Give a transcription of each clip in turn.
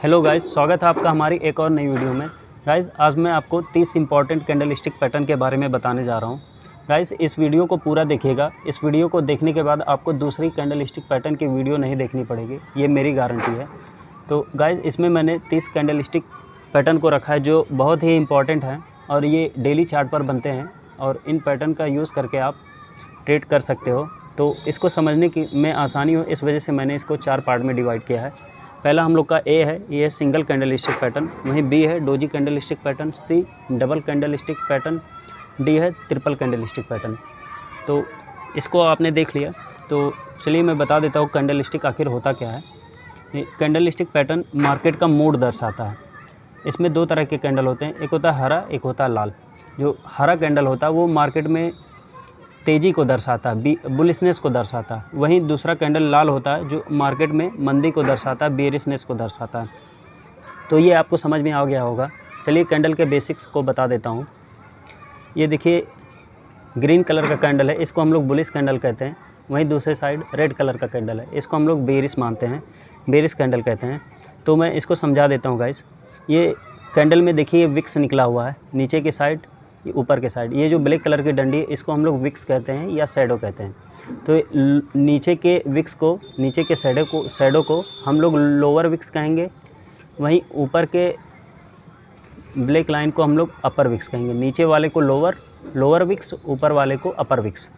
Hello guys, स्वागत है आपका हमारी एक और नई वीडियो में। गाइस, आज मैं आपको 30 इंपॉर्टेंट कैंडलस्टिक पैटर्न के बारे में बताने जा रहा हूं। गाइस, इस वीडियो को पूरा देखिएगा। इस वीडियो को देखने के बाद आपको दूसरी कैंडलस्टिक पैटर्न की वीडियो नहीं देखनी पड़ेगी, ये मेरी गारंटी है। तो गाइस, इसमें मैंने 30 कैंडलस्टिक पैटर्न को रखा है जो बहुत ही इंपॉर्टेंट हैं और ये डेली चार्ट पर बनते हैं और इन पैटर्न का यूज़ करके आप ट्रेड कर सकते हो। तो इसको समझने की में आसानी हो, इस वजह से मैंने इसको 4 पार्ट में डिवाइड किया है। पहला हम लोग का ए है, ये सिंगल कैंडलस्टिक पैटर्न। वहीं बी है doji candlestick pattern, C double candlestick pattern, D है ट्रिपल कैंडलस्टिक पैटर्न। तो इसको आपने देख लिया, तो चलिए मैं बता देता हूँ कैंडलस्टिक आखिर होता क्या है। ये कैंडलस्टिक पैटर्न मार्केट का मूड दर्शाता है। इसमें 2 तरह के कैंडल होते हैं, एक होता है हरा, एक होता है लाल। जो हरा कैंडल होता है वो मार्केट में तेज़ी को दर्शाता है, बुलिशनेस को दर्शाता है। वहीं दूसरा कैंडल लाल होता है जो मार्केट में मंदी को दर्शाता है, बेरिशनेस को दर्शाता है। तो ये आपको समझ में आ गया होगा। चलिए कैंडल के बेसिक्स को बता देता हूँ। ये देखिए ग्रीन कलर का कैंडल है, इसको हम लोग बुलिश कैंडल कहते हैं। वहीं दूसरे साइड रेड कलर का कैंडल है, इसको हम लोग बेरिश मानते हैं, बेरिश कैंडल कहते हैं। तो मैं इसको समझा देता हूँ गाइस। ये कैंडल में देखिए विक्स निकला हुआ है, नीचे की साइड, ऊपर के साइड। ये जो ब्लैक कलर की डंडी है इसको हम लोग विक्स कहते हैं या शैडो कहते हैं। तो नीचे के विक्स को, नीचे के शैडो को हम लोग लोअर विक्स कहेंगे। वहीं ऊपर के ब्लैक लाइन को हम लोग अपर विक्स कहेंगे। नीचे वाले को लोअर विक्स, ऊपर वाले को अपर विक्स।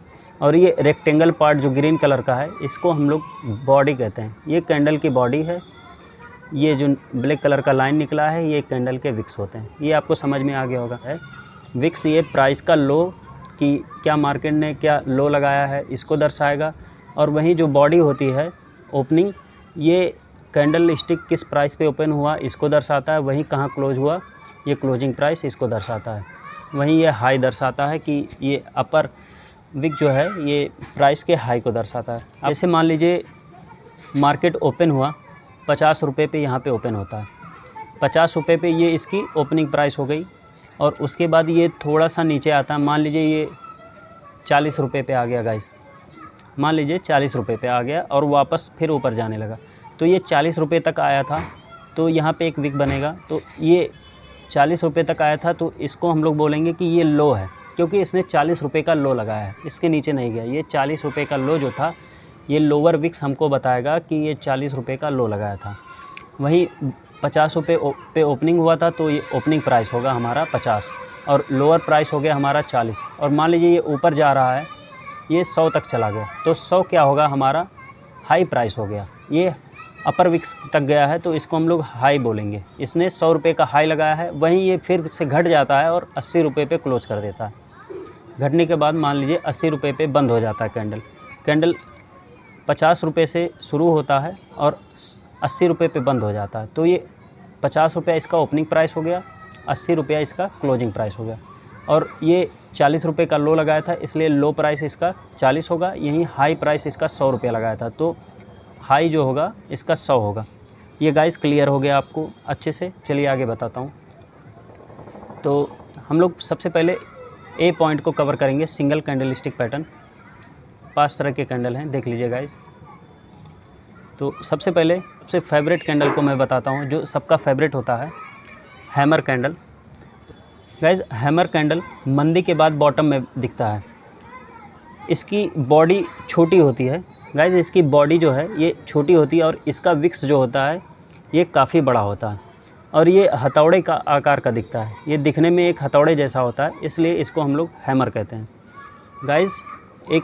और ये रेक्टेंगल पार्ट जो ग्रीन कलर का है इसको हम लोग बॉडी कहते हैं। ये कैंडल की बॉडी है। ये जो ब्लैक कलर का लाइन निकला है ये कैंडल के विक्स होते हैं। ये आपको समझ में आ गया होगा। है विक्स ये प्राइस का लो, कि क्या मार्केट ने क्या लो लगाया है इसको दर्शाएगा। और वहीं जो बॉडी होती है ओपनिंग, ये कैंडल स्टिक किस प्राइस पे ओपन हुआ इसको दर्शाता है। वहीं कहाँ क्लोज हुआ, ये क्लोजिंग प्राइस इसको दर्शाता है। वहीं ये हाई दर्शाता है कि ये अपर विक जो है ये प्राइस के हाई को दर्शाता है। ऐसे मान लीजिए मार्केट ओपन हुआ 50 रुपये पे, यहाँ पे ओपन होता है 50 रुपये पे, ये इसकी ओपनिंग प्राइस हो गई। और उसके बाद ये थोड़ा सा नीचे आता है, मान लीजिए ये 40 रुपये पे आ गया गाइस, मान लीजिए 40 रुपये पे आ गया और वापस फिर ऊपर जाने लगा। तो ये 40 रुपये तक आया था, तो यहाँ पे एक विक बनेगा। तो ये 40 रुपये तक आया था, तो इसको हम लोग बोलेंगे कि ये लो है, क्योंकि इसने 40 रुपये का लो लगाया है, इसके नीचे नहीं गया। ये 40 रुपये का लो जो था, ये लोअर विक्स हमको बताएगा कि ये 40 रुपये का लो लगाया था। वहीं 50 रुपये पे ओपनिंग हुआ था, तो ये ओपनिंग प्राइस होगा हमारा 50 और लोअर प्राइस हो गया हमारा 40। और मान लीजिए ये ऊपर जा रहा है, ये 100 तक चला गया, तो 100 क्या होगा हमारा हाई प्राइस हो गया। ये अपर विक्स तक गया है तो इसको हम लोग हाई बोलेंगे। इसने 100 रुपये का हाई लगाया है, वहीं ये फिर से घट जाता है और 80 रुपये पे क्लोज कर देता है। घटने के बाद मान लीजिए 80 रुपये पे बंद हो जाता है कैंडल 50 रुपये से शुरू होता है और 80 रुपये पे बंद हो जाता है। तो ये 50 रुपया इसका ओपनिंग प्राइस हो गया, 80 रुपया इसका क्लोजिंग प्राइस हो गया। और ये 40 रुपये का लो लगाया था, इसलिए लो प्राइस इसका 40 होगा। यहीं हाई प्राइस इसका 100 रुपया लगाया था, तो हाई जो होगा इसका 100 होगा। ये गाइस क्लियर हो गया आपको अच्छे से। चलिए आगे बताता हूँ। तो हम लोग सबसे पहले ए पॉइंट को कवर करेंगे, सिंगल कैंडलस्टिक पैटर्न। 5 तरह के कैंडल हैं, देख लीजिए गाइस। तो सबसे पहले सबसे फेवरेट कैंडल को मैं बताता हूँ, जो सबका फेवरेट होता है, hammer candle. Guys, hammer candle मंदी के बाद बॉटम में दिखता है। इसकी बॉडी छोटी होती है गाइस, इसकी बॉडी जो है ये छोटी होती है और इसका विक्स जो होता है ये काफ़ी बड़ा होता है और ये हथौड़े का आकार का दिखता है। ये दिखने में एक हथौड़े जैसा होता है, इसलिए इसको हम लोग हैमर कहते हैं। गाइस, एक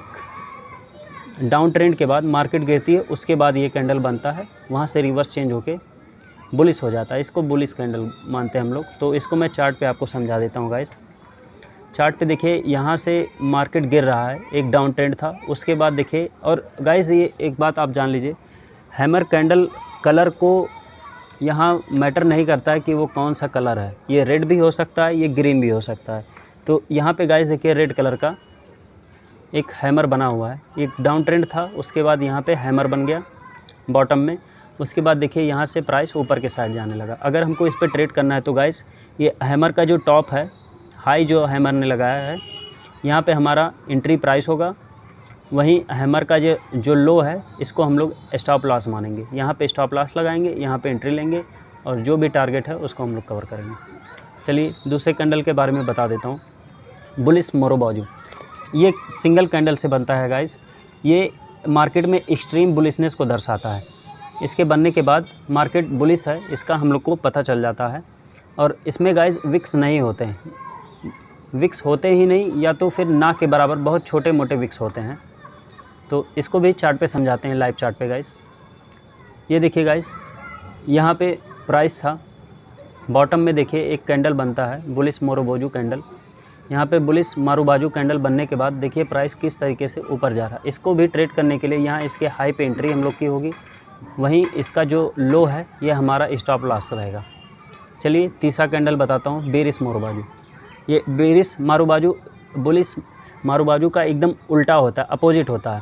डाउन ट्रेंड के बाद मार्केट गिरती है, उसके बाद ये कैंडल बनता है, वहाँ से रिवर्स चेंज होके बुलिश हो जाता है। इसको बुलिश कैंडल मानते हैं हम लोग। तो इसको मैं चार्ट पे आपको समझा देता हूँ गाइस। चार्ट पे देखिए, यहाँ से मार्केट गिर रहा है, एक डाउन ट्रेंड था, उसके बाद देखिए। और गाइस, ये एक बात आप जान लीजिए, हैमर कैंडल कलर को यहाँ मैटर नहीं करता है कि वो कौन सा कलर है। ये रेड भी हो सकता है, ये ग्रीन भी हो सकता है। तो यहाँ पे गाइस देखिए रेड कलर का एक हैमर बना हुआ है। एक डाउन ट्रेंड था, उसके बाद यहाँ पे हैमर बन गया बॉटम में। उसके बाद देखिए यहाँ से प्राइस ऊपर के साइड जाने लगा। अगर हमको इस पे ट्रेड करना है तो गाइस, ये हैमर का जो टॉप है, हाई जो हैमर ने लगाया है, यहाँ पे हमारा एंट्री प्राइस होगा। वहीं हैमर का जो लो है इसको हम लोग स्टॉप लॉस मानेंगे। यहाँ पे स्टॉप लॉस लगाएंगे, यहाँ पे एंट्री लेंगे और जो भी टारगेट है उसको हम लोग कवर करेंगे। चलिए दूसरे कैंडल के बारे में बता देता हूँ। बुलिश मारुबोजू, ये सिंगल कैंडल से बनता है गाइस। ये मार्केट में एक्सट्रीम बुलिशनेस को दर्शाता है। इसके बनने के बाद मार्केट बुलिश है इसका हम लोग को पता चल जाता है। और इसमें गाइस विक्स नहीं होते हैं, विक्स होते ही नहीं, या तो फिर ना के बराबर बहुत छोटे मोटे विक्स होते हैं। तो इसको भी चार्ट पे समझाते हैं, लाइव चार्ट पे गाइस। ये देखिए गाइस, यहाँ पे प्राइस था, बॉटम में देखिए एक कैंडल बनता है बुलिश मारुबोजू कैंडल। यहाँ पे बुलिश मारुबोजू कैंडल बनने के बाद देखिए प्राइस किस तरीके से ऊपर जा रहा है। इसको भी ट्रेड करने के लिए यहाँ इसके हाई पे एंट्री हम लोग की होगी, वहीं इसका जो लो है ये हमारा स्टॉप लॉस रहेगा। चलिए तीसरा कैंडल बताता हूँ, बेरिश मारुबोजू। ये बेरिश मारुबोजू बुलिश मारुबोजू का एकदम उल्टा होता है, अपोजिट होता है।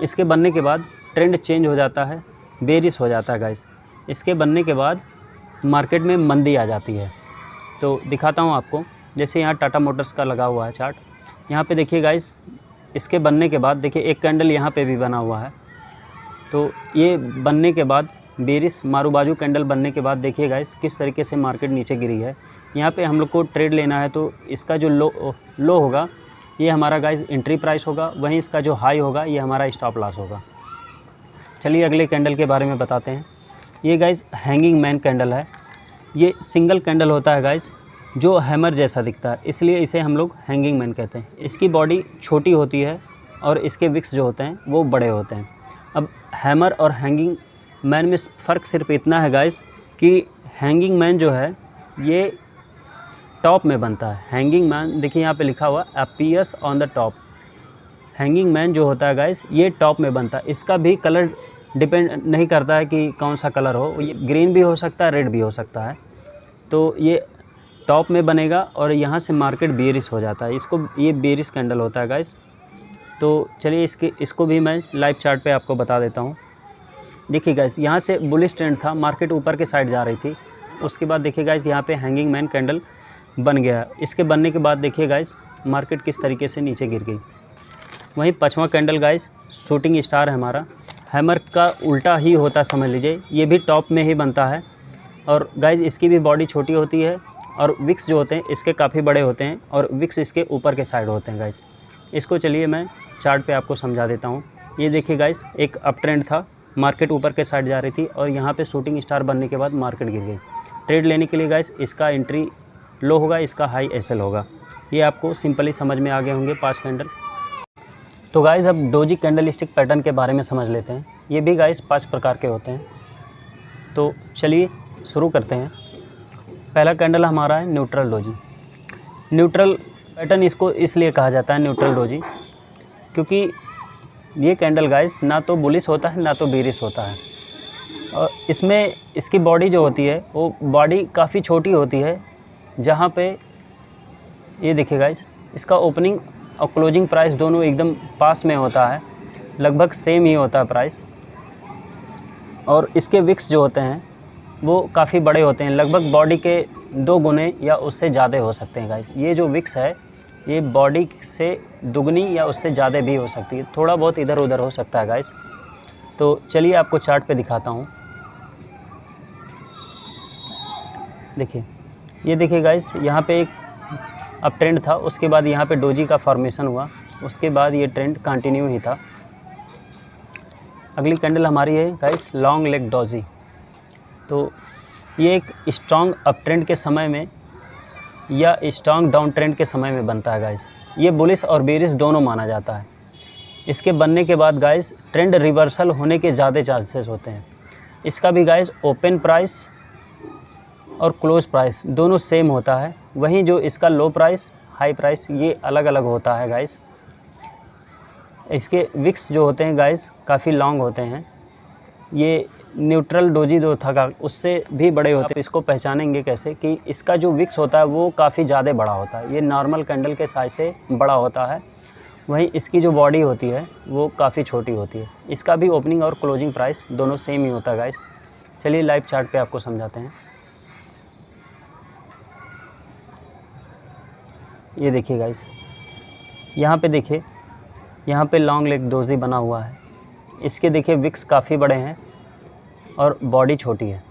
इसके बनने के बाद ट्रेंड चेंज हो जाता है, बेरिश हो जाता है गाइस। इसके बनने के बाद मार्केट में मंदी आ जाती है। तो दिखाता हूँ आपको, जैसे यहाँ टाटा मोटर्स का लगा हुआ है चार्ट, यहाँ पे देखिए गाइस, इसके बनने के बाद देखिए एक कैंडल यहाँ पे भी बना हुआ है। तो ये बनने के बाद बेरिश मारुबोजू कैंडल बनने के बाद देखिए गाइस किस तरीके से मार्केट नीचे गिरी है। यहाँ पे हम लोग को ट्रेड लेना है, तो इसका जो लो होगा ये हमारा गाइस एंट्री प्राइस होगा, वहीं इसका जो हाई होगा ये हमारा स्टॉप लॉस होगा। चलिए अगले कैंडल के बारे में बताते हैं। ये गाइस हैंगिंग मैन कैंडल है। ये सिंगल कैंडल होता है गाइस, जो हैमर जैसा दिखता है, इसलिए इसे हम लोग हैंगिंग मैन कहते हैं। इसकी बॉडी छोटी होती है और इसके विक्स जो होते हैं वो बड़े होते हैं। अब हैमर और हैंगिंग मैन में फ़र्क सिर्फ इतना है गाइस कि हैंगिंग मैन जो है ये टॉप में बनता है। हैंगिंग मैन देखिए यहाँ पे लिखा हुआ appears on the top. Hanging man जो होता है गाइस ये टॉप में बनता है। इसका भी कलर डिपेंड नहीं करता है कि कौन सा कलर हो, ये ग्रीन भी हो सकता है, रेड भी हो सकता है। तो ये टॉप में बनेगा और यहाँ से मार्केट बेरिश हो जाता है, इसको ये बेरिश कैंडल होता है गाइस। तो चलिए इसको भी मैं लाइव चार्ट पे आपको बता देता हूँ। देखिए गाइस, यहाँ से बुलिश ट्रेंड था, मार्केट ऊपर के साइड जा रही थी। उसके बाद देखिए गाइस यहाँ पे हैंगिंग मैन कैंडल बन गया। इसके बनने के बाद देखिए गाइस मार्केट किस तरीके से नीचे गिर गई। वहीं पांचवा कैंडल गाइस शूटिंग स्टार है हमारा, हैमर का उल्टा ही होता समझ लीजिए, ये भी टॉप में ही बनता है। और गाइस इसकी भी बॉडी छोटी होती है और विक्स जो होते हैं इसके काफ़ी बड़े होते हैं और विक्स इसके ऊपर के साइड होते हैं गाइस। इसको चलिए मैं चार्ट पे आपको समझा देता हूँ। ये देखिए गाइस, एक अप ट्रेंड था, मार्केट ऊपर के साइड जा रही थी और यहाँ पे शूटिंग स्टार बनने के बाद मार्केट गिर गई। ट्रेड लेने के लिए गाइस इसका एंट्री लो होगा, इसका हाई एसएल होगा। ये आपको सिंपली समझ में आ गए होंगे 5 कैंडल। तो गाइस अब डोजी कैंडलस्टिक पैटर्न के बारे में समझ लेते हैं। ये भी गाइस 5 प्रकार के होते हैं। तो चलिए शुरू करते हैं। पहला कैंडल हमारा है न्यूट्रल डोजी। न्यूट्रल पैटर्न इसको इसलिए कहा जाता है न्यूट्रल डोजी, क्योंकि ये कैंडल गाइस ना तो बुलिश होता है ना तो बेरिश होता है। और इसमें इसकी बॉडी जो होती है वो बॉडी काफ़ी छोटी होती है, जहाँ पे ये देखिए गाइस इसका ओपनिंग और क्लोजिंग प्राइस दोनों एकदम पास में होता है, लगभग सेम ही होता है प्राइस। और इसके विक्स जो होते हैं वो काफ़ी बड़े होते हैं, लगभग बॉडी के 2 गुने या उससे ज़्यादा हो सकते हैं गाइस। ये जो विक्स है ये बॉडी से दुगनी या उससे ज़्यादा भी हो सकती है, थोड़ा बहुत इधर उधर हो सकता है गाइस। तो चलिए आपको चार्ट पे दिखाता हूँ। देखिए, ये देखिए गाइस, यहाँ पे एक अप ट्रेंड था, उसके बाद यहाँ पे डोजी का फॉर्मेशन हुआ, उसके बाद ये ट्रेंड कंटिन्यू ही था। अगली कैंडल हमारी है गाइस लॉन्ग लेग डोजी। तो ये एक स्ट्रॉन्ग अप ट्रेंड के समय में या स्ट्रॉन्ग डाउन ट्रेंड के समय में बनता है गाइस। ये बुलिश और बेरिश दोनों माना जाता है। इसके बनने के बाद गाइस ट्रेंड रिवर्सल होने के ज़्यादा चांसेस होते हैं। इसका भी गाइस ओपन प्राइस और क्लोज प्राइस दोनों सेम होता है, वहीं जो इसका लो प्राइस हाई प्राइस ये अलग अलग होता है गाइस। इसके विक्स जो होते हैं गाइस काफ़ी लॉन्ग होते हैं। ये न्यूट्रल डोजी जो था उससे भी बड़े होते हैं। इसको पहचानेंगे कैसे कि इसका जो विक्स होता है वो काफ़ी ज़्यादा बड़ा होता है, ये नॉर्मल कैंडल के साइज से बड़ा होता है, वहीं इसकी जो बॉडी होती है वो काफ़ी छोटी होती है। इसका भी ओपनिंग और क्लोजिंग प्राइस दोनों सेम ही होता है गाइस। चलिए लाइव चार्ट पे आपको समझाते हैं। ये देखिए गाइस, यहाँ पे देखिए, यहाँ पे लॉन्ग लेग डोजी बना हुआ है। इसके देखिए विक्स काफ़ी बड़े हैं और बॉडी छोटी है।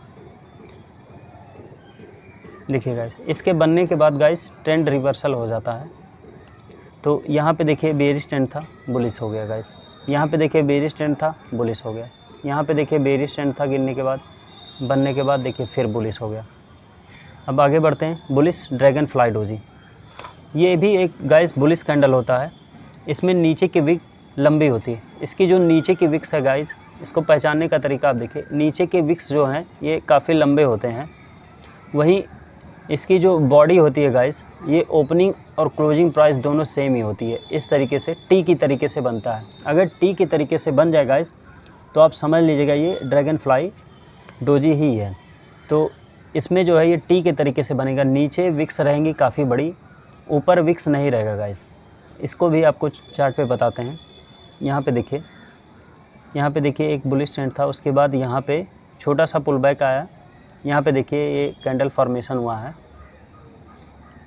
देखिए गाइस, इसके बनने के बाद गाइस ट्रेंड रिवर्सल हो जाता है। तो यहाँ पे देखिए बेयरिश ट्रेंड था, बुलिश हो गया गाइस। यहाँ पे देखिए बेयरिश ट्रेंड था, बुलिश हो गया। यहाँ पे देखिए बेयरिश ट्रेंड था, गिरने के बाद बनने के बाद देखिए फिर बुलिश हो गया। अब आगे बढ़ते हैं, बुलिश ड्रैगन फ्लाई डोजी। ये भी एक गाइस बुलिश कैंडल होता है। इसमें नीचे की विक लंबी होती है। इसकी जो नीचे की विक्स है गाइस, इसको पहचानने का तरीका आप देखिए, नीचे के विक्स जो हैं ये काफ़ी लंबे होते हैं। वहीं इसकी जो बॉडी होती है गाइस, ये ओपनिंग और क्लोजिंग प्राइस दोनों सेम ही होती है। इस तरीके से टी की तरीके से बनता है। अगर टी की तरीके से बन जाए गाइस तो आप समझ लीजिएगा ये ड्रैगन फ्लाई डोजी ही है। तो इसमें जो है ये टी के तरीके से बनेगा। नीचे विक्स रहेंगी काफ़ी बड़ी, ऊपर विक्स नहीं रहेगा गाइस। इसको भी आपको चार्ट पे बताते हैं। यहाँ पे देखिए, यहाँ पे देखिए एक बुलिश ट्रेंड था, उसके बाद यहाँ पे छोटा सा पुल बैक आया। यहाँ पे देखिए ये कैंडल फॉर्मेशन हुआ है,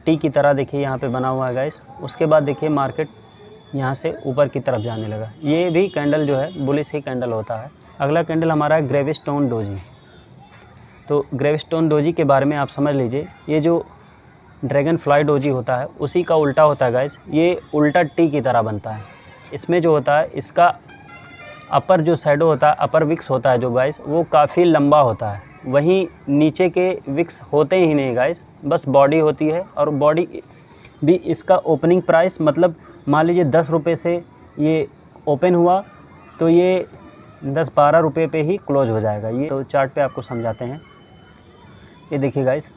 टी की तरह देखिए यहाँ पे बना हुआ है गाइस। उसके बाद देखिए मार्केट यहाँ से ऊपर की तरफ जाने लगा। ये भी कैंडल जो है बुलिश ही कैंडल होता है। अगला कैंडल हमारा है ग्रेविस्टोन डोजी। तो ग्रेविस्टोन डोजी के बारे में आप समझ लीजिए, ये जो ड्रैगन फ्लाई डोजी होता है उसी का उल्टा होता है गाइस। ये उल्टा टी की तरह बनता है। इसमें जो होता है, इसका अपर जो शैडो होता है, अपर विक्स होता है जो गाइस, वो काफ़ी लंबा होता है। वहीं नीचे के विक्स होते ही नहीं गाइस, बस बॉडी होती है। और बॉडी भी इसका ओपनिंग प्राइस, मतलब मान लीजिए 10 रुपये से ये ओपन हुआ तो ये 10-12 रुपये पे ही क्लोज हो जाएगा। ये तो चार्ट पे आपको समझाते हैं। ये देखिए गाइस,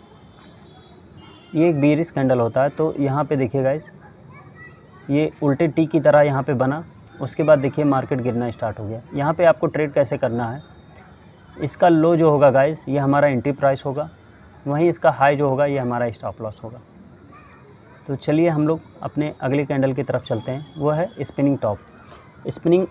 ये एक बेयरिश कैंडल होता है। तो यहाँ पे देखिए गाइस, ये उल्टे टी की तरह यहाँ पे बना। उसके बाद देखिए मार्केट गिरना स्टार्ट हो गया। यहाँ पे आपको ट्रेड कैसे करना है, इसका लो जो होगा गाइस ये हमारा एंट्री प्राइस होगा, वहीं इसका हाई जो होगा ये हमारा स्टॉप लॉस होगा। तो चलिए हम लोग अपने अगले कैंडल की तरफ चलते हैं, वो है स्पिनिंग टॉप। स्पिनिंग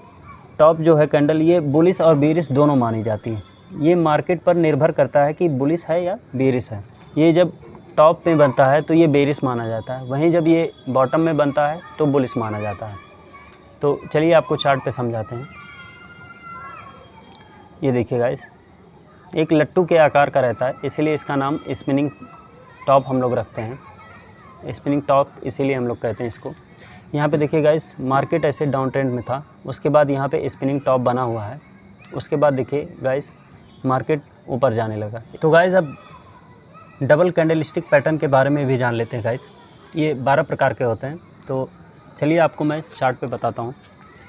टॉप जो है कैंडल, ये बुलिश और बेयरिश दोनों मानी जाती है। ये मार्केट पर निर्भर करता है कि बुलिश है या बेयरिश है। ये जब टॉप में बनता है तो ये बेयरिश माना जाता है, वहीं जब ये बॉटम में बनता है तो बुलिश माना जाता है। तो चलिए आपको चार्ट पे समझाते हैं। ये देखिए गाइस, एक लट्टू के आकार का रहता है, इसीलिए इसका नाम स्पिनिंग टॉप हम लोग रखते हैं। स्पिनिंग टॉप इसीलिए हम लोग कहते हैं इसको। यहाँ पे देखिए गाइस, मार्केट ऐसे डाउन ट्रेंड में था, उसके बाद यहाँ पे स्पिनिंग टॉप बना हुआ है। उसके बाद देखिए गाइस मार्केट ऊपर जाने लगा। तो गाइस अब डबल कैंडलस्टिक पैटर्न के बारे में भी जान लेते हैं गाइस। ये 12 प्रकार के होते हैं। तो चलिए आपको मैं चार्ट पे बताता हूँ।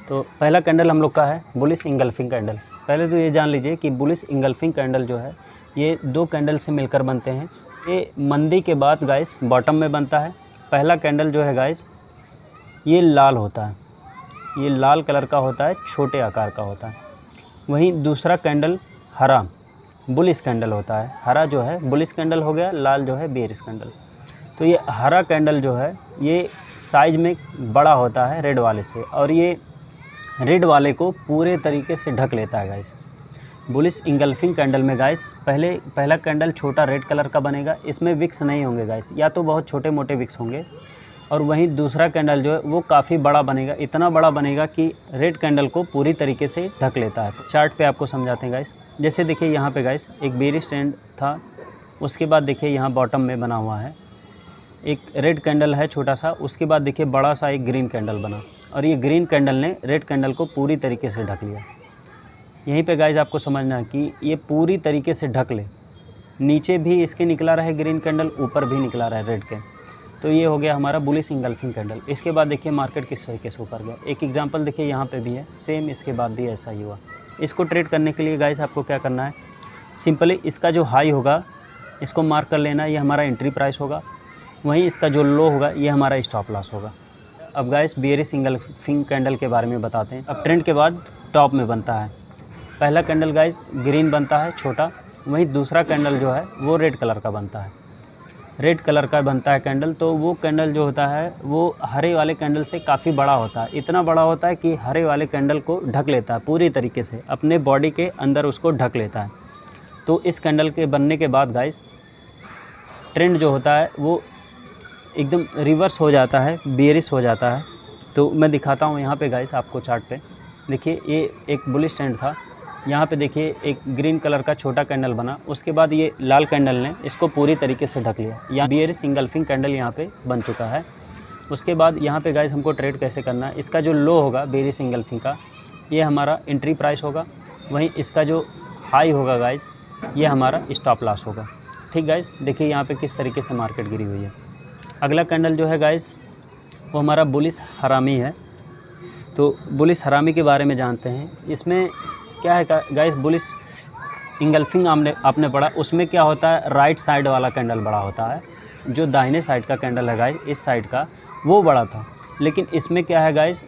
तो पहला कैंडल हम लोग का है बुलिश इंगल्फिंग कैंडल। पहले तो ये जान लीजिए कि बुलिश इंगल्फिंग कैंडल जो है ये 2 कैंडल से मिलकर बनते हैं। ये मंदी के बाद गाइस बॉटम में बनता है। पहला कैंडल जो है गाइस ये लाल होता है, ये लाल कलर का होता है, छोटे आकार का होता है। वहीं दूसरा कैंडल हरा बुलिश कैंडल होता है। हरा जो है बुलिश कैंडल हो गया, लाल जो है बेयरिश कैंडल। तो ये हरा कैंडल जो है ये साइज़ में बड़ा होता है रेड वाले से, और ये रेड वाले को पूरे तरीके से ढक लेता है गाइस। बुलिश इंगल्फिंग कैंडल में गाइस पहला कैंडल छोटा रेड कलर का बनेगा, इसमें विक्स नहीं होंगे गाइस, या तो बहुत छोटे मोटे विक्स होंगे। और वहीं दूसरा कैंडल जो है वो काफ़ी बड़ा बनेगा, इतना बड़ा बनेगा कि रेड कैंडल को पूरी तरीके से ढक लेता है। चार्ट पे आपको समझाते हैं गाइस। जैसे देखिए यहाँ पे गाइस एक बेयरिश ट्रेंड था, उसके बाद देखिए यहाँ बॉटम में बना हुआ है एक रेड कैंडल है छोटा सा, उसके बाद देखिए बड़ा सा एक ग्रीन कैंडल बना, और ये ग्रीन कैंडल ने रेड कैंडल को पूरी तरीके से ढक लिया। यहीं पे गाइस आपको समझना है कि ये पूरी तरीके से ढक ले, नीचे भी इसके निकला रहे ग्रीन कैंडल, ऊपर भी निकला रहे रेड के। तो ये हो गया हमारा बुलिश इंगल्फिंग कैंडल। इसके बाद देखिए मार्केट किस तरीके से ऊपर गया। एक एग्जांपल देखिए यहाँ पे भी है, सेम इसके बाद भी ऐसा ही हुआ। इसको ट्रेड करने के लिए गाइस आपको क्या करना है, सिंपली इसका जो हाई होगा इसको मार्क कर लेना, ये हमारा एंट्री प्राइस होगा। वहीं इसका जो लो होगा ये हमारा स्टॉप लॉस होगा। अब गाइस बेयरिश इंगल्फिंग कैंडल के बारे में बताते हैं। अब ट्रेंड के बाद टॉप में बनता है। पहला कैंडल गाइस ग्रीन बनता है छोटा, वहीं दूसरा कैंडल जो है वो रेड कलर का बनता है, रेड कलर का बनता है कैंडल। तो वो कैंडल जो होता है वो हरे वाले कैंडल से काफ़ी बड़ा होता है, इतना बड़ा होता है कि हरे वाले कैंडल को ढक लेता है पूरी तरीके से, अपने बॉडी के अंदर उसको ढक लेता है। तो इस कैंडल के बनने के बाद गाइस ट्रेंड जो होता है वो एकदम रिवर्स हो जाता है, बेयरिश हो जाता है। तो मैं दिखाता हूँ यहाँ पे गाइस आपको चार्ट पे। देखिए ये एक बुलिश ट्रेंड था, यहाँ पे देखिए एक ग्रीन कलर का छोटा कैंडल बना, उसके बाद ये लाल कैंडल ने इसको पूरी तरीके से ढक लिया। यहाँ बेयरिश इंगल्फिंग कैंडल यहाँ पे बन चुका है। उसके बाद यहाँ पे गाइस हमको ट्रेड कैसे करना है, इसका जो लो होगा बेयरिश इंगल्फिंग का, ये हमारा एंट्री प्राइस होगा। वहीं इसका जो हाई होगा गाइस, ये हमारा स्टॉप लॉस होगा। ठीक गाइस, देखिए यहाँ पे किस तरीके से मार्केट गिरी हुई है। अगला कैंडल जो है गाइस वो हमारा बुलिश हरामी है। तो बुलिश हरामी के बारे में जानते हैं। इसमें क्या है गाइस, बुलिश इंगल्फिंग आपने पढ़ा, उसमें क्या होता है, राइट साइड वाला कैंडल बड़ा होता है। जो दाहिने साइड का कैंडल है गाइस, इस साइड का वो बड़ा था, लेकिन इसमें क्या है गाइस,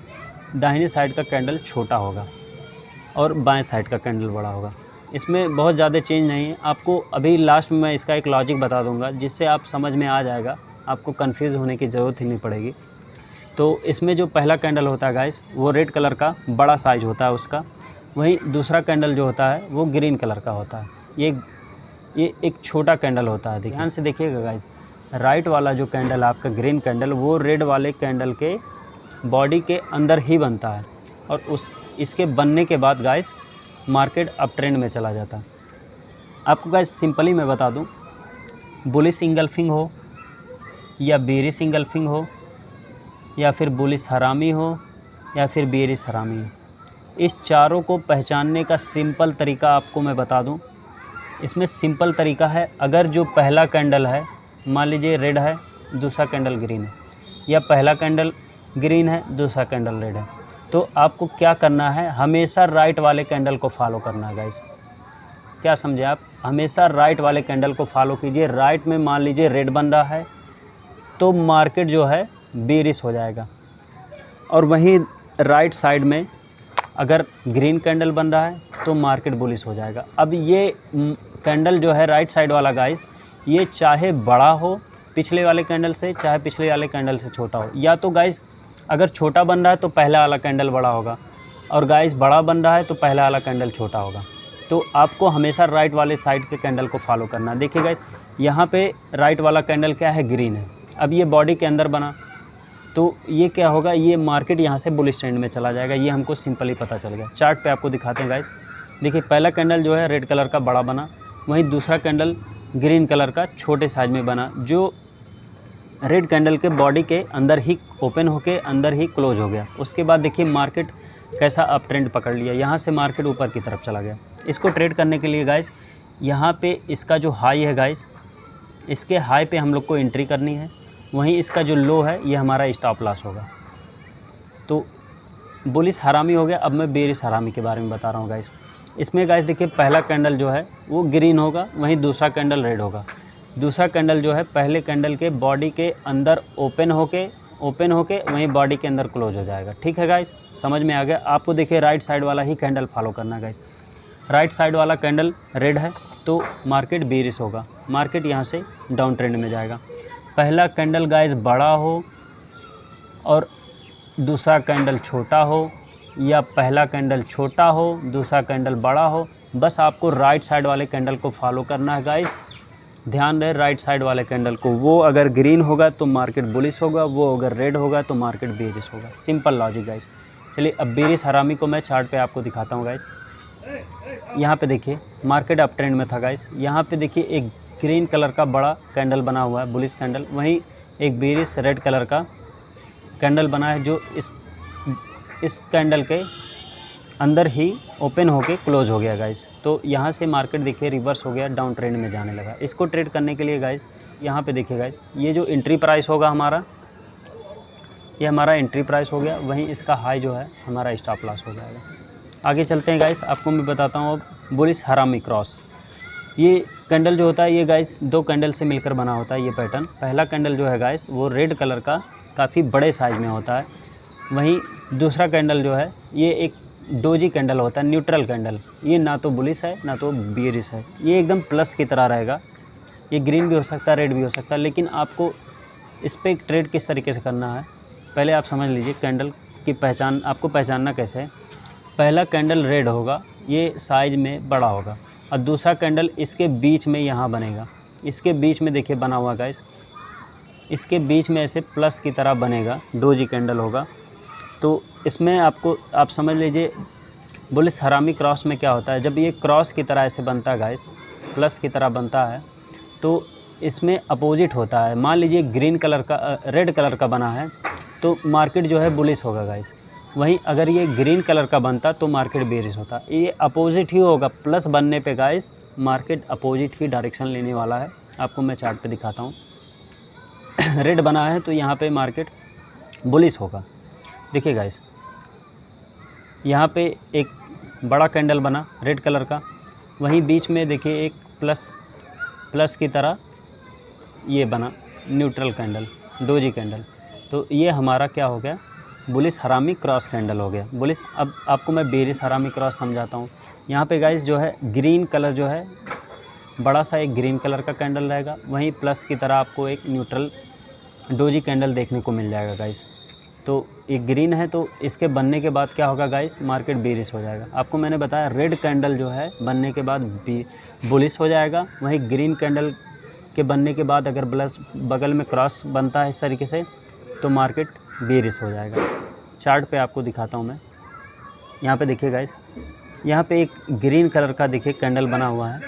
दाहिने साइड का कैंडल छोटा होगा और बाएं साइड का कैंडल बड़ा होगा। इसमें बहुत ज़्यादा चेंज नहीं है। आपको अभी लास्ट में मैं इसका एक लॉजिक बता दूंगा, जिससे आप समझ में आ जाएगा, आपको कंफ्यूज होने की ज़रूरत ही नहीं पड़ेगी। तो इसमें जो पहला कैंडल होता है गाइस, वो रेड कलर का बड़ा साइज होता है उसका। वहीं दूसरा कैंडल जो होता है वो ग्रीन कलर का होता है। ये एक छोटा कैंडल होता है। ध्यान से देखिएगा गाइस, राइट वाला जो कैंडल है आपका ग्रीन कैंडल, वो रेड वाले कैंडल के बॉडी के अंदर ही बनता है, और इसके बनने के बाद गाइस मार्केट अप ट्रेंड में चला जाता है। आपको गाइस सिंपली मैं बता दूं, बुलिश इंगल्फिंग हो या बेयरिश इंगल्फिंग हो या फिर बुलिश हरामी हो या फिर बेयरिश हरामी हो, इस चारों को पहचानने का सिंपल तरीका आपको मैं बता दूं। इसमें सिंपल तरीका है, अगर जो पहला कैंडल है मान लीजिए रेड है, दूसरा कैंडल ग्रीन है, या पहला कैंडल ग्रीन है, दूसरा कैंडल रेड है, तो आपको क्या करना है, हमेशा राइट वाले कैंडल को फॉलो करना है गाइस। क्या समझे आप, हमेशा राइट वाले कैंडल को फॉलो कीजिए। राइट में मान लीजिए रेड बन रहा है तो मार्केट जो है बेयरिश हो जाएगा, और वहीं राइट साइड में अगर ग्रीन कैंडल बन रहा है तो मार्केट बुलिश हो जाएगा। अब ये कैंडल जो है राइट साइड वाला गाइस, ये चाहे बड़ा हो पिछले वाले कैंडल से, चाहे पिछले वाले कैंडल से छोटा हो, या तो गाइस अगर छोटा बन रहा है तो पहला वाला कैंडल बड़ा होगा, और गाइस बड़ा बन रहा है तो पहला वाला कैंडल छोटा होगा। तो आपको हमेशा राइट वाले साइड के कैंडल को फॉलो करना है। देखिए गाइस, यहाँ पे राइट वाला कैंडल क्या है, ग्रीन है। अब ये बॉडी के अंदर बना तो ये क्या होगा, ये मार्केट यहाँ से बुलिश ट्रेंड में चला जाएगा। ये हमको सिंपली पता चल गया। चार्ट पे आपको दिखाते हैं गाइस। देखिए पहला कैंडल जो है रेड कलर का बड़ा बना, वहीं दूसरा कैंडल ग्रीन कलर का छोटे साइज में बना, जो रेड कैंडल के बॉडी के अंदर ही ओपन होके अंदर ही क्लोज हो गया। उसके बाद देखिए मार्केट कैसा अप ट्रेंड पकड़ लिया, यहाँ से मार्केट ऊपर की तरफ चला गया। इसको ट्रेड करने के लिए गाइस, यहाँ पे इसका जो हाई है गाइस, इसके हाई पे हम लोग को एंट्री करनी है। वहीं इसका जो लो है ये हमारा स्टॉप लॉस होगा। तो बुलिश हरामी हो गया। अब मैं बेयरिश हरामी के बारे में बता रहा हूँ गाइस। इसमें गाइस देखिए पहला कैंडल जो है वो ग्रीन होगा, वहीं दूसरा कैंडल रेड होगा। दूसरा कैंडल जो है पहले कैंडल के बॉडी के अंदर ओपन होके वहीं बॉडी के अंदर क्लोज हो जाएगा। ठीक है गाइस, समझ में आ गया आपको। देखिए राइट साइड वाला ही कैंडल फॉलो करना गाइस। राइट साइड वाला कैंडल रेड है तो मार्केट बेयरिश होगा, मार्केट यहाँ से डाउन ट्रेंड में जाएगा। पहला कैंडल गाइस बड़ा हो और दूसरा कैंडल छोटा हो, या पहला कैंडल छोटा हो दूसरा कैंडल बड़ा हो, बस आपको राइट साइड वाले कैंडल को फॉलो करना है गाइस। ध्यान रहे राइट साइड वाले कैंडल को, वो अगर ग्रीन होगा तो मार्केट बुलिश होगा, वो अगर रेड होगा तो मार्केट बेयरिश होगा। Simple logic guys. चलिए अब बेयरिश हरामी को मैं चार्ट पे आपको दिखाता हूँ गाइस। यहाँ पे देखिए मार्केट अप ट्रेंड में था गाइस। यहाँ पे देखिए एक ग्रीन कलर का बड़ा कैंडल बना हुआ है, बुलिश कैंडल, वहीं एक बेयरिश रेड कलर का कैंडल बना है, जो इस कैंडल के अंदर ही ओपन होके क्लोज हो गया गाइस। तो यहाँ से मार्केट देखिए रिवर्स हो गया, डाउन ट्रेंड में जाने लगा। इसको ट्रेड करने के लिए गाइस यहाँ पे देखिए गाइस, ये जो एंट्री प्राइस होगा हमारा, ये हमारा एंट्री प्राइस हो गया, वहीं इसका हाई जो है हमारा स्टॉप लॉस हो जाएगा। आगे चलते हैं गाइस, आपको मैं बताता हूँ अब बुलिश हरामी क्रॉस। ये कैंडल जो होता है ये गाइस दो कैंडल से मिलकर बना होता है ये पैटर्न। पहला कैंडल जो है गाइस वो रेड कलर का काफ़ी बड़े साइज में होता है, वहीं दूसरा कैंडल जो है ये एक डोजी कैंडल होता है, न्यूट्रल कैंडल। ये ना तो बुलिश है ना तो बेयरिश है, ये एकदम प्लस की तरह रहेगा। ये ग्रीन भी हो सकता है, रेड भी हो सकता है, लेकिन आपको इस पर ट्रेड किस तरीके से करना है पहले आप समझ लीजिए। कैंडल की पहचान आपको पहचानना कैसे है। पहला कैंडल रेड होगा, ये साइज़ में बड़ा होगा, और दूसरा कैंडल इसके बीच में यहाँ बनेगा। इसके बीच में देखिए बना हुआ गाइस, इसके बीच में ऐसे प्लस की तरह बनेगा, डोजी कैंडल होगा। तो इसमें आपको आप समझ लीजिए बुलिश हरामी क्रॉस में क्या होता है, जब ये क्रॉस की तरह ऐसे बनता है गाइस, प्लस की तरह बनता है, तो इसमें अपोजिट होता है। मान लीजिए ग्रीन कलर का रेड कलर का बना है तो मार्केट जो है बुलिश होगा गाइस। वहीं अगर ये ग्रीन कलर का बनता तो मार्केट बेरिश होता। ये अपोजिट ही होगा, प्लस बनने पे गाइस मार्केट अपोजिट ही डायरेक्शन लेने वाला है। आपको मैं चार्ट पे दिखाता हूँ। रेड बना है तो यहाँ पे मार्केट बुलिश होगा। देखिए गाइस, यहाँ पे एक बड़ा कैंडल बना रेड कलर का, वहीं बीच में देखिए एक प्लस की तरह ये बना न्यूट्रल कैंडल, डोजी कैंडल। तो ये हमारा क्या हो गया, बुलिश हरामी क्रॉस कैंडल हो गया बुलिश। अब आपको मैं बेरिश हरामी क्रॉस समझाता हूँ। यहाँ पे गाइस जो है ग्रीन कलर जो है, बड़ा सा एक ग्रीन कलर का कैंडल रहेगा, वहीं प्लस की तरह आपको एक न्यूट्रल डोजी कैंडल देखने को मिल जाएगा गाइस। तो एक ग्रीन है तो इसके बनने के बाद क्या होगा गाइस, मार्केट बेरिश हो जाएगा। आपको मैंने बताया रेड कैंडल जो है बनने के बाद बुलिश हो जाएगा, वहीं ग्रीन कैंडल के बनने के बाद अगर बगल में क्रॉस बनता है इस तरीके से तो मार्केट बेरिश हो जाएगा। चार्ट पे आपको दिखाता हूँ मैं। यहाँ पे देखिए गाइस, यहाँ पे एक ग्रीन कलर का देखिए कैंडल बना हुआ है,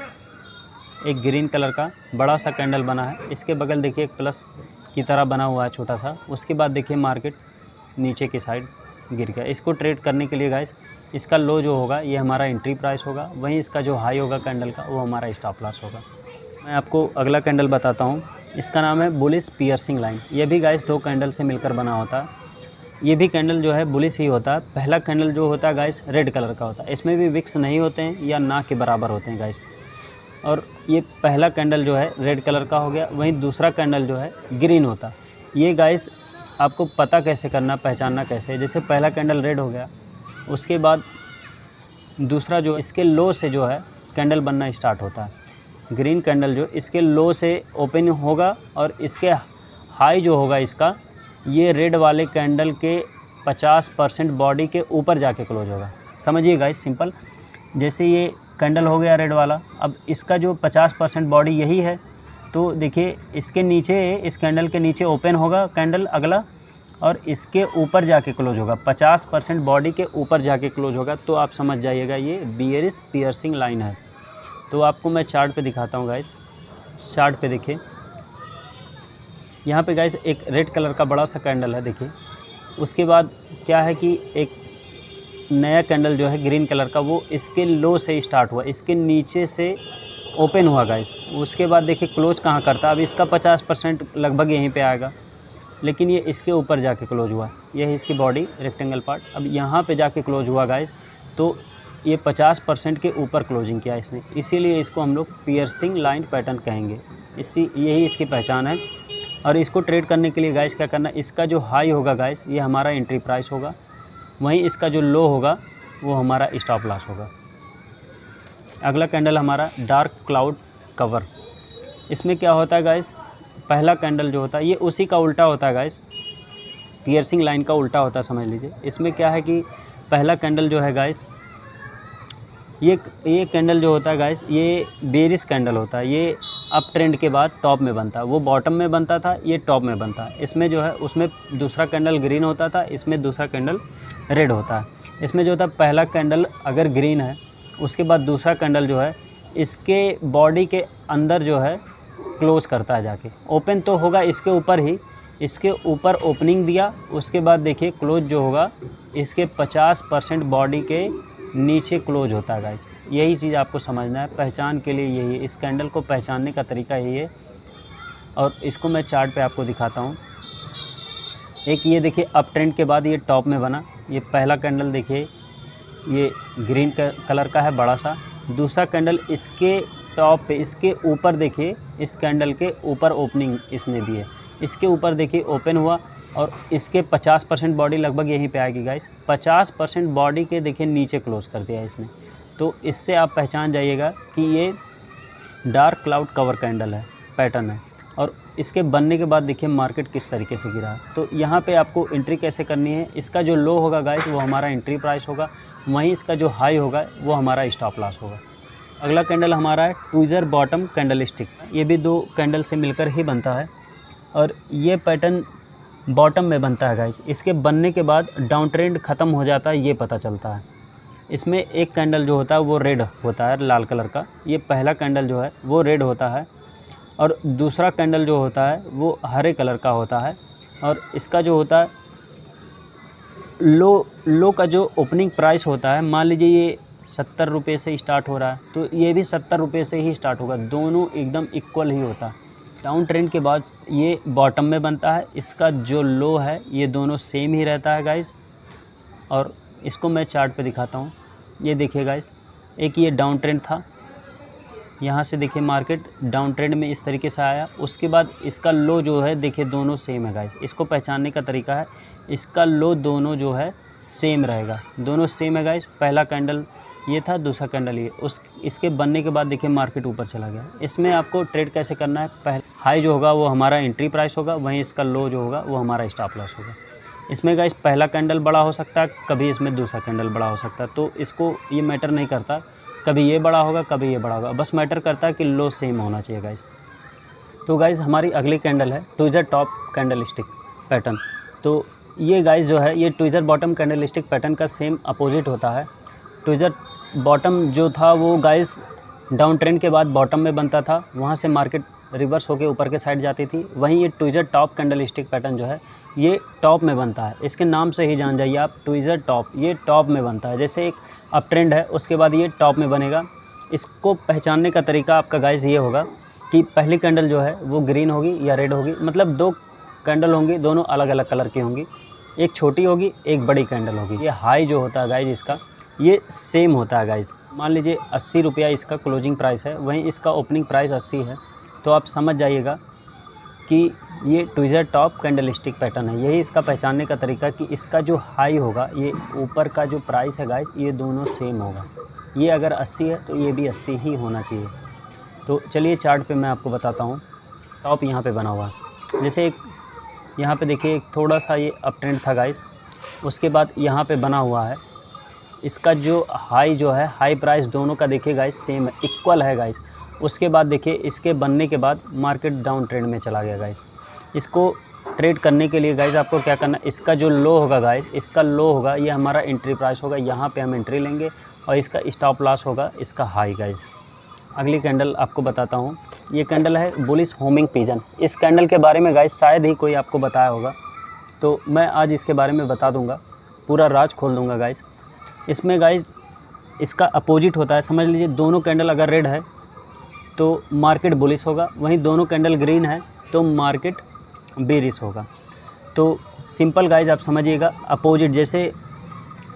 एक ग्रीन कलर का बड़ा सा कैंडल बना है। इसके बगल देखिए एक प्लस की तरह बना हुआ है छोटा सा। उसके बाद देखिए मार्केट नीचे की साइड गिर गया। इसको ट्रेड करने के लिए गाइस इसका लो जो होगा ये हमारा एंट्री प्राइस होगा, वहीं इसका जो हाई होगा कैंडल का वो हमारा स्टॉप लॉस होगा। मैं आपको अगला कैंडल बताता हूँ, इसका नाम है बुलिश पियर्सिंग लाइन। ये भी गाइस 2 कैंडल से मिलकर बना होता है। ये भी कैंडल जो है बुलिश ही होता है। पहला कैंडल जो होता है गाइस रेड कलर का होता है, इसमें भी विक्स नहीं होते हैं या ना के बराबर होते हैं गाइस। और ये पहला कैंडल जो है रेड कलर का हो गया, वहीं दूसरा कैंडल जो है ग्रीन होता। ये गाइस आपको पता कैसे करना, पहचानना कैसे, जैसे पहला कैंडल रेड हो गया, उसके बाद दूसरा जो इसके लो से जो है कैंडल बनना स्टार्ट होता है। ग्रीन कैंडल जो इसके लो से ओपन होगा और इसके हाई जो होगा इसका, ये रेड वाले कैंडल के 50% बॉडी के ऊपर जाके क्लोज होगा। समझिए गाइस सिंपल, जैसे ये कैंडल हो गया रेड वाला, अब इसका जो 50% बॉडी यही है, तो देखिए इसके नीचे, इस कैंडल के नीचे ओपन होगा कैंडल अगला और इसके ऊपर जाके क्लोज होगा, 50% बॉडी के ऊपर जाके क्लोज होगा। तो आप समझ जाइएगा ये बियरिश पियर्सिंग लाइन है। तो आपको मैं चार्ट पे दिखाता हूँ गाइस। चार्ट पे देखिए, यहाँ पे गाइस एक रेड कलर का बड़ा सा कैंडल है देखिए। उसके बाद क्या है कि एक नया कैंडल जो है ग्रीन कलर का, वो इसके लो से स्टार्ट हुआ, इसके नीचे से ओपन हुआ गाइस। उसके बाद देखिए क्लोज कहाँ करता है, अब इसका 50% लगभग यहीं पे आएगा, लेकिन ये इसके ऊपर जाके क्लोज हुआ। ये है इसकी बॉडी रेक्टेंगल पार्ट, अब यहाँ पे जाके क्लोज हुआ गाइस। तो ये 50% के ऊपर क्लोजिंग किया इसने, इसीलिए इसको हम लोग पियर्सिंग लाइन पैटर्न कहेंगे। यही इसकी पहचान है। और इसको ट्रेड करने के लिए गाइस क्या करना, इसका जो हाई होगा गाइस ये हमारा एंट्री प्राइस होगा, वहीं इसका जो लो होगा वो हमारा स्टॉप लॉस होगा। अगला कैंडल हमारा डार्क क्लाउड कवर। इसमें क्या होता है गाइस, पहला कैंडल जो होता है ये उसी का उल्टा होता है गाइस, पियर्सिंग लाइन का उल्टा होता है समझ लीजिए। इसमें क्या है कि पहला कैंडल जो है गाइस, ये कैंडल जो होता है गाइस ये बेरिश कैंडल होता है। ये अप ट्रेंड के बाद टॉप में बनता है, वो बॉटम में बनता था, ये टॉप में बनता है। इसमें जो है उसमें दूसरा कैंडल ग्रीन होता था, इसमें दूसरा कैंडल रेड होता है। इसमें जो होता है पहला कैंडल अगर ग्रीन है, उसके बाद दूसरा कैंडल जो है इसके बॉडी के अंदर जो है क्लोज करता है जाके, ओपन तो होगा इसके ऊपर ही, इसके ऊपर ओपनिंग दिया, उसके बाद देखिए क्लोज जो होगा इसके 50% बॉडी के नीचे क्लोज होता है गाइस। यही चीज़ आपको समझना है, पहचान के लिए यही है, इस कैंडल को पहचानने का तरीका यही है। और इसको मैं चार्ट पे आपको दिखाता हूँ। एक ये देखिए अप ट्रेंड के बाद ये टॉप में बना, ये पहला कैंडल देखिए ये ग्रीन कलर का है बड़ा सा। दूसरा कैंडल इसके टॉप पे, इसके ऊपर देखिए, इस कैंडल के ऊपर ओपनिंग इसने दी है, इसके ऊपर देखिए ओपन हुआ और इसके 50% बॉडी लगभग यहीं पे आएगी गाइस। 50% बॉडी के देखिए नीचे क्लोज कर दिया इसने। तो इससे आप पहचान जाइएगा कि ये डार्क क्लाउड कवर कैंडल है, पैटर्न है। और इसके बनने के बाद देखिए मार्केट किस तरीके से गिरा है। तो यहाँ पे आपको एंट्री कैसे करनी है, इसका जो लो होगा गाइस वो हमारा एंट्री प्राइस होगा, वहीं इसका जो हाई होगा वो हमारा स्टॉप लॉस होगा। अगला कैंडल हमारा है ट्विज़र बॉटम कैंडल स्टिक। ये भी 2 कैंडल से मिलकर ही बनता है और ये पैटर्न बॉटम में बनता है गाइस। इसके बनने के बाद डाउन ट्रेंड ख़त्म हो जाता है, ये पता चलता है। इसमें एक कैंडल जो होता है वो रेड होता है, लाल कलर का। ये पहला कैंडल जो है वो रेड होता है और दूसरा कैंडल जो होता है वो हरे कलर का होता है। और इसका जो होता है लो का जो ओपनिंग प्राइस होता है, मान लीजिए ये 70 रुपये से स्टार्ट हो रहा है तो ये भी 70 रुपये से ही स्टार्ट होगा, दोनों एकदम इक्वल ही होता है। डाउन ट्रेंड के बाद ये बॉटम में बनता है, इसका जो लो है ये दोनों सेम ही रहता है गाइस। और इसको मैं चार्ट पे दिखाता हूँ। ये देखिए गाइस, एक ये डाउन ट्रेंड था, यहाँ से देखिए मार्केट डाउन ट्रेंड में इस तरीके से आया, उसके बाद इसका लो जो है देखिए दोनों सेम है गाइस। इसको पहचानने का तरीका है, इसका लो दोनों जो है सेम रहेगा, दोनों सेम है गाइस। पहला कैंडल ये था, दूसरा कैंडल ये, इसके बनने के बाद देखिए मार्केट ऊपर चला गया। इसमें आपको ट्रेड कैसे करना है, पहले हाई जो होगा वो हमारा एंट्री प्राइस होगा, वहीं इसका लो जो होगा वो हमारा स्टॉप लॉस होगा। इसमें गाइस पहला कैंडल बड़ा हो सकता है, कभी इसमें दूसरा कैंडल बड़ा हो सकता है, तो इसको ये मैटर नहीं करता, कभी ये बड़ा होगा कभी ये बड़ा होगा, बस मैटर करता है कि लो सेम होना चाहिए गाइस। तो गाइस हमारी अगली कैंडल है tweezer top candle stick pattern. तो ये गाइस जो है ये tweezer bottom candle stick pattern का सेम अपोजिट होता है। ट्विज़र बॉटम जो था वो गाइस डाउन ट्रेंड के बाद बॉटम में बनता था, वहाँ से मार्केट रिवर्स होकर ऊपर के साइड जाती थी। वहीं ये tweezer top candle stick pattern जो है ये टॉप में बनता है, इसके नाम से ही जान जाइए आप, ट्विज़र टॉप, ये टॉप में बनता है। जैसे एक अप ट्रेंड है उसके बाद ये टॉप में बनेगा। इसको पहचानने का तरीका आपका गाइस ये होगा कि पहली कैंडल जो है वो ग्रीन होगी या रेड होगी, मतलब दो कैंडल होंगी, दोनों अलग अलग कलर की होंगी, एक छोटी होगी एक बड़ी कैंडल होगी। ये हाई जो होता है गाइस इसका ये सेम होता है गाइस। मान लीजिए 80 रुपया इसका क्लोजिंग प्राइस है, वहीं इसका ओपनिंग प्राइस 80 है, तो आप समझ जाइएगा कि ये tweezer top candle stick pattern है। यही इसका पहचानने का तरीका कि इसका जो हाई होगा, ये ऊपर का जो प्राइस है गाइस ये दोनों सेम होगा। ये अगर 80 है तो ये भी 80 ही होना चाहिए। तो चलिए चार्ट पे मैं आपको बताता हूँ। टॉप यहाँ पे बना हुआ है, जैसे एक यहाँ पे देखिए एक थोड़ा सा ये अप ट्रेंड था गाइस, उसके बाद यहाँ पे बना हुआ है। इसका जो हाई जो है, हाई प्राइस दोनों का देखिए गाइस सेम है, इक्वल है गाइस। उसके बाद देखिए इसके बनने के बाद मार्केट डाउन ट्रेंड में चला गया गाइस। इसको ट्रेड करने के लिए गाइस आपको क्या करना है, इसका जो लो होगा गाइस, इसका लो होगा ये हमारा एंट्री प्राइस होगा, यहाँ पे हम एंट्री लेंगे, और इसका स्टॉप लॉस होगा इसका हाई गाइस। अगली कैंडल आपको बताता हूँ, ये कैंडल है बुलिश होमिंग पिजन। इस कैंडल के बारे में गाइस शायद ही कोई आपको बताया होगा, तो मैं आज इसके बारे में बता दूँगा, पूरा राज खोल दूँगा गाइस। इसमें गाइस इसका अपोजिट होता है, समझ लीजिए दोनों कैंडल अगर रेड है तो मार्केट बुलिश होगा, वहीं दोनों कैंडल ग्रीन है तो मार्केट बेरिश होगा। तो सिंपल गाइस आप समझिएगा, अपोजिट जैसे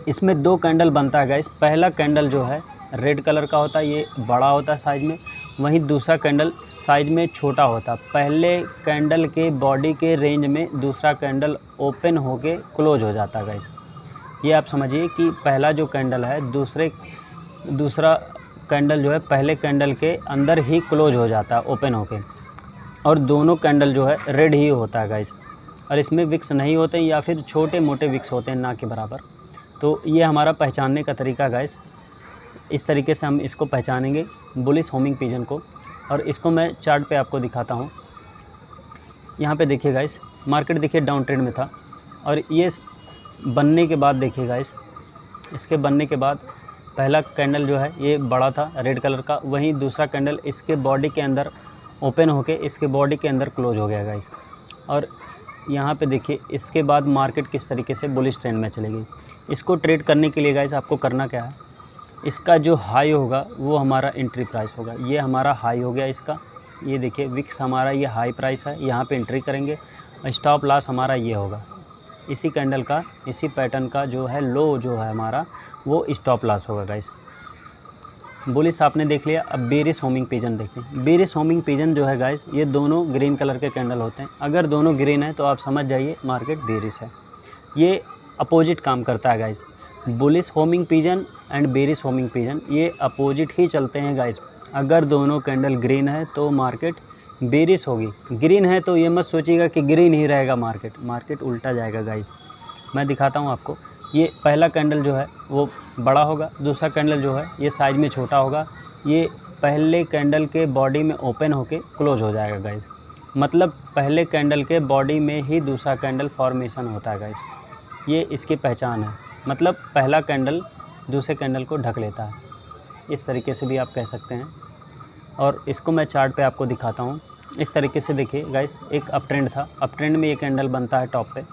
इसमें दो कैंडल बनता है गाइस, पहला कैंडल जो है रेड कलर का होता है, ये बड़ा होता है साइज़ में, वहीं दूसरा कैंडल साइज़ में छोटा होता है। पहले कैंडल के बॉडी के रेंज में दूसरा कैंडल ओपन होके क्लोज हो जाता है गाइस। ये आप समझिए कि पहला जो कैंडल है दूसरा कैंडल जो है पहले कैंडल के अंदर ही क्लोज हो जाता है ओपन होके, और दोनों कैंडल जो है रेड ही होता है गाइस। और इसमें विक्स नहीं होते या फिर छोटे मोटे विक्स होते हैं ना के बराबर। तो ये हमारा पहचानने का तरीका गाइस, इस तरीके से हम इसको पहचानेंगे बुलिश होमिंग पिजन को। और इसको मैं चार्ट पे आपको दिखाता हूँ। यहाँ पे देखिए गाइस, मार्केट देखिए डाउन ट्रेंड में था, और ये बनने के बाद देखिए गाइस, इसके बनने के बाद पहला कैंडल जो है ये बड़ा था रेड कलर का, वहीं दूसरा कैंडल इसके बॉडी के अंदर ओपन होके इसके बॉडी के अंदर क्लोज हो गया गाइस। और यहाँ पे देखिए इसके बाद मार्केट किस तरीके से बुलिश ट्रेंड में चलेगी। इसको ट्रेड करने के लिए गाइस आपको करना क्या है, इसका जो हाई होगा वो हमारा एंट्री प्राइस होगा। ये हमारा हाई हो गया इसका, ये देखिए विक्स हमारा ये हाई प्राइस है, यहाँ पे एंट्री करेंगे, और स्टॉप लॉस हमारा ये होगा। इसी कैंडल का, इसी पैटर्न का जो है लो जो है हमारा वो स्टॉप लॉस होगा गाइस। बुलिश आपने देख लिया, अब बेरिश होमिंग पिजन देखें। बेरिश होमिंग पिजन जो है गाइस ये दोनों ग्रीन कलर के कैंडल होते हैं, अगर दोनों ग्रीन है तो आप समझ जाइए मार्केट बेरिश है। ये अपोजिट काम करता है guys, bullish homing pigeon and bearish homing pigeon ये अपोजिट ही चलते हैं गाइस। अगर दोनों कैंडल ग्रीन है तो मार्केट बेरिश होगी, ग्रीन है तो ये मत सोचिएगा कि ग्रीन ही रहेगा मार्केट उल्टा जाएगा गाइस। मैं दिखाता हूँ आपको, ये पहला कैंडल जो है वो बड़ा होगा, दूसरा कैंडल जो है ये साइज़ में छोटा होगा, ये पहले कैंडल के बॉडी में ओपन होके क्लोज हो जाएगा गाइस। मतलब पहले कैंडल के बॉडी में ही दूसरा कैंडल फॉर्मेशन होता है गाइस, ये इसकी पहचान है। मतलब पहला कैंडल दूसरे कैंडल को ढक लेता है। इस तरीके से भी आप कह सकते हैं। और इसको मैं चार्ट पे आपको दिखाता हूँ। इस तरीके से देखिए गाइस, एक अप ट्रेंड था, अप ट्रेंड में ये कैंडल बनता है टॉप पे,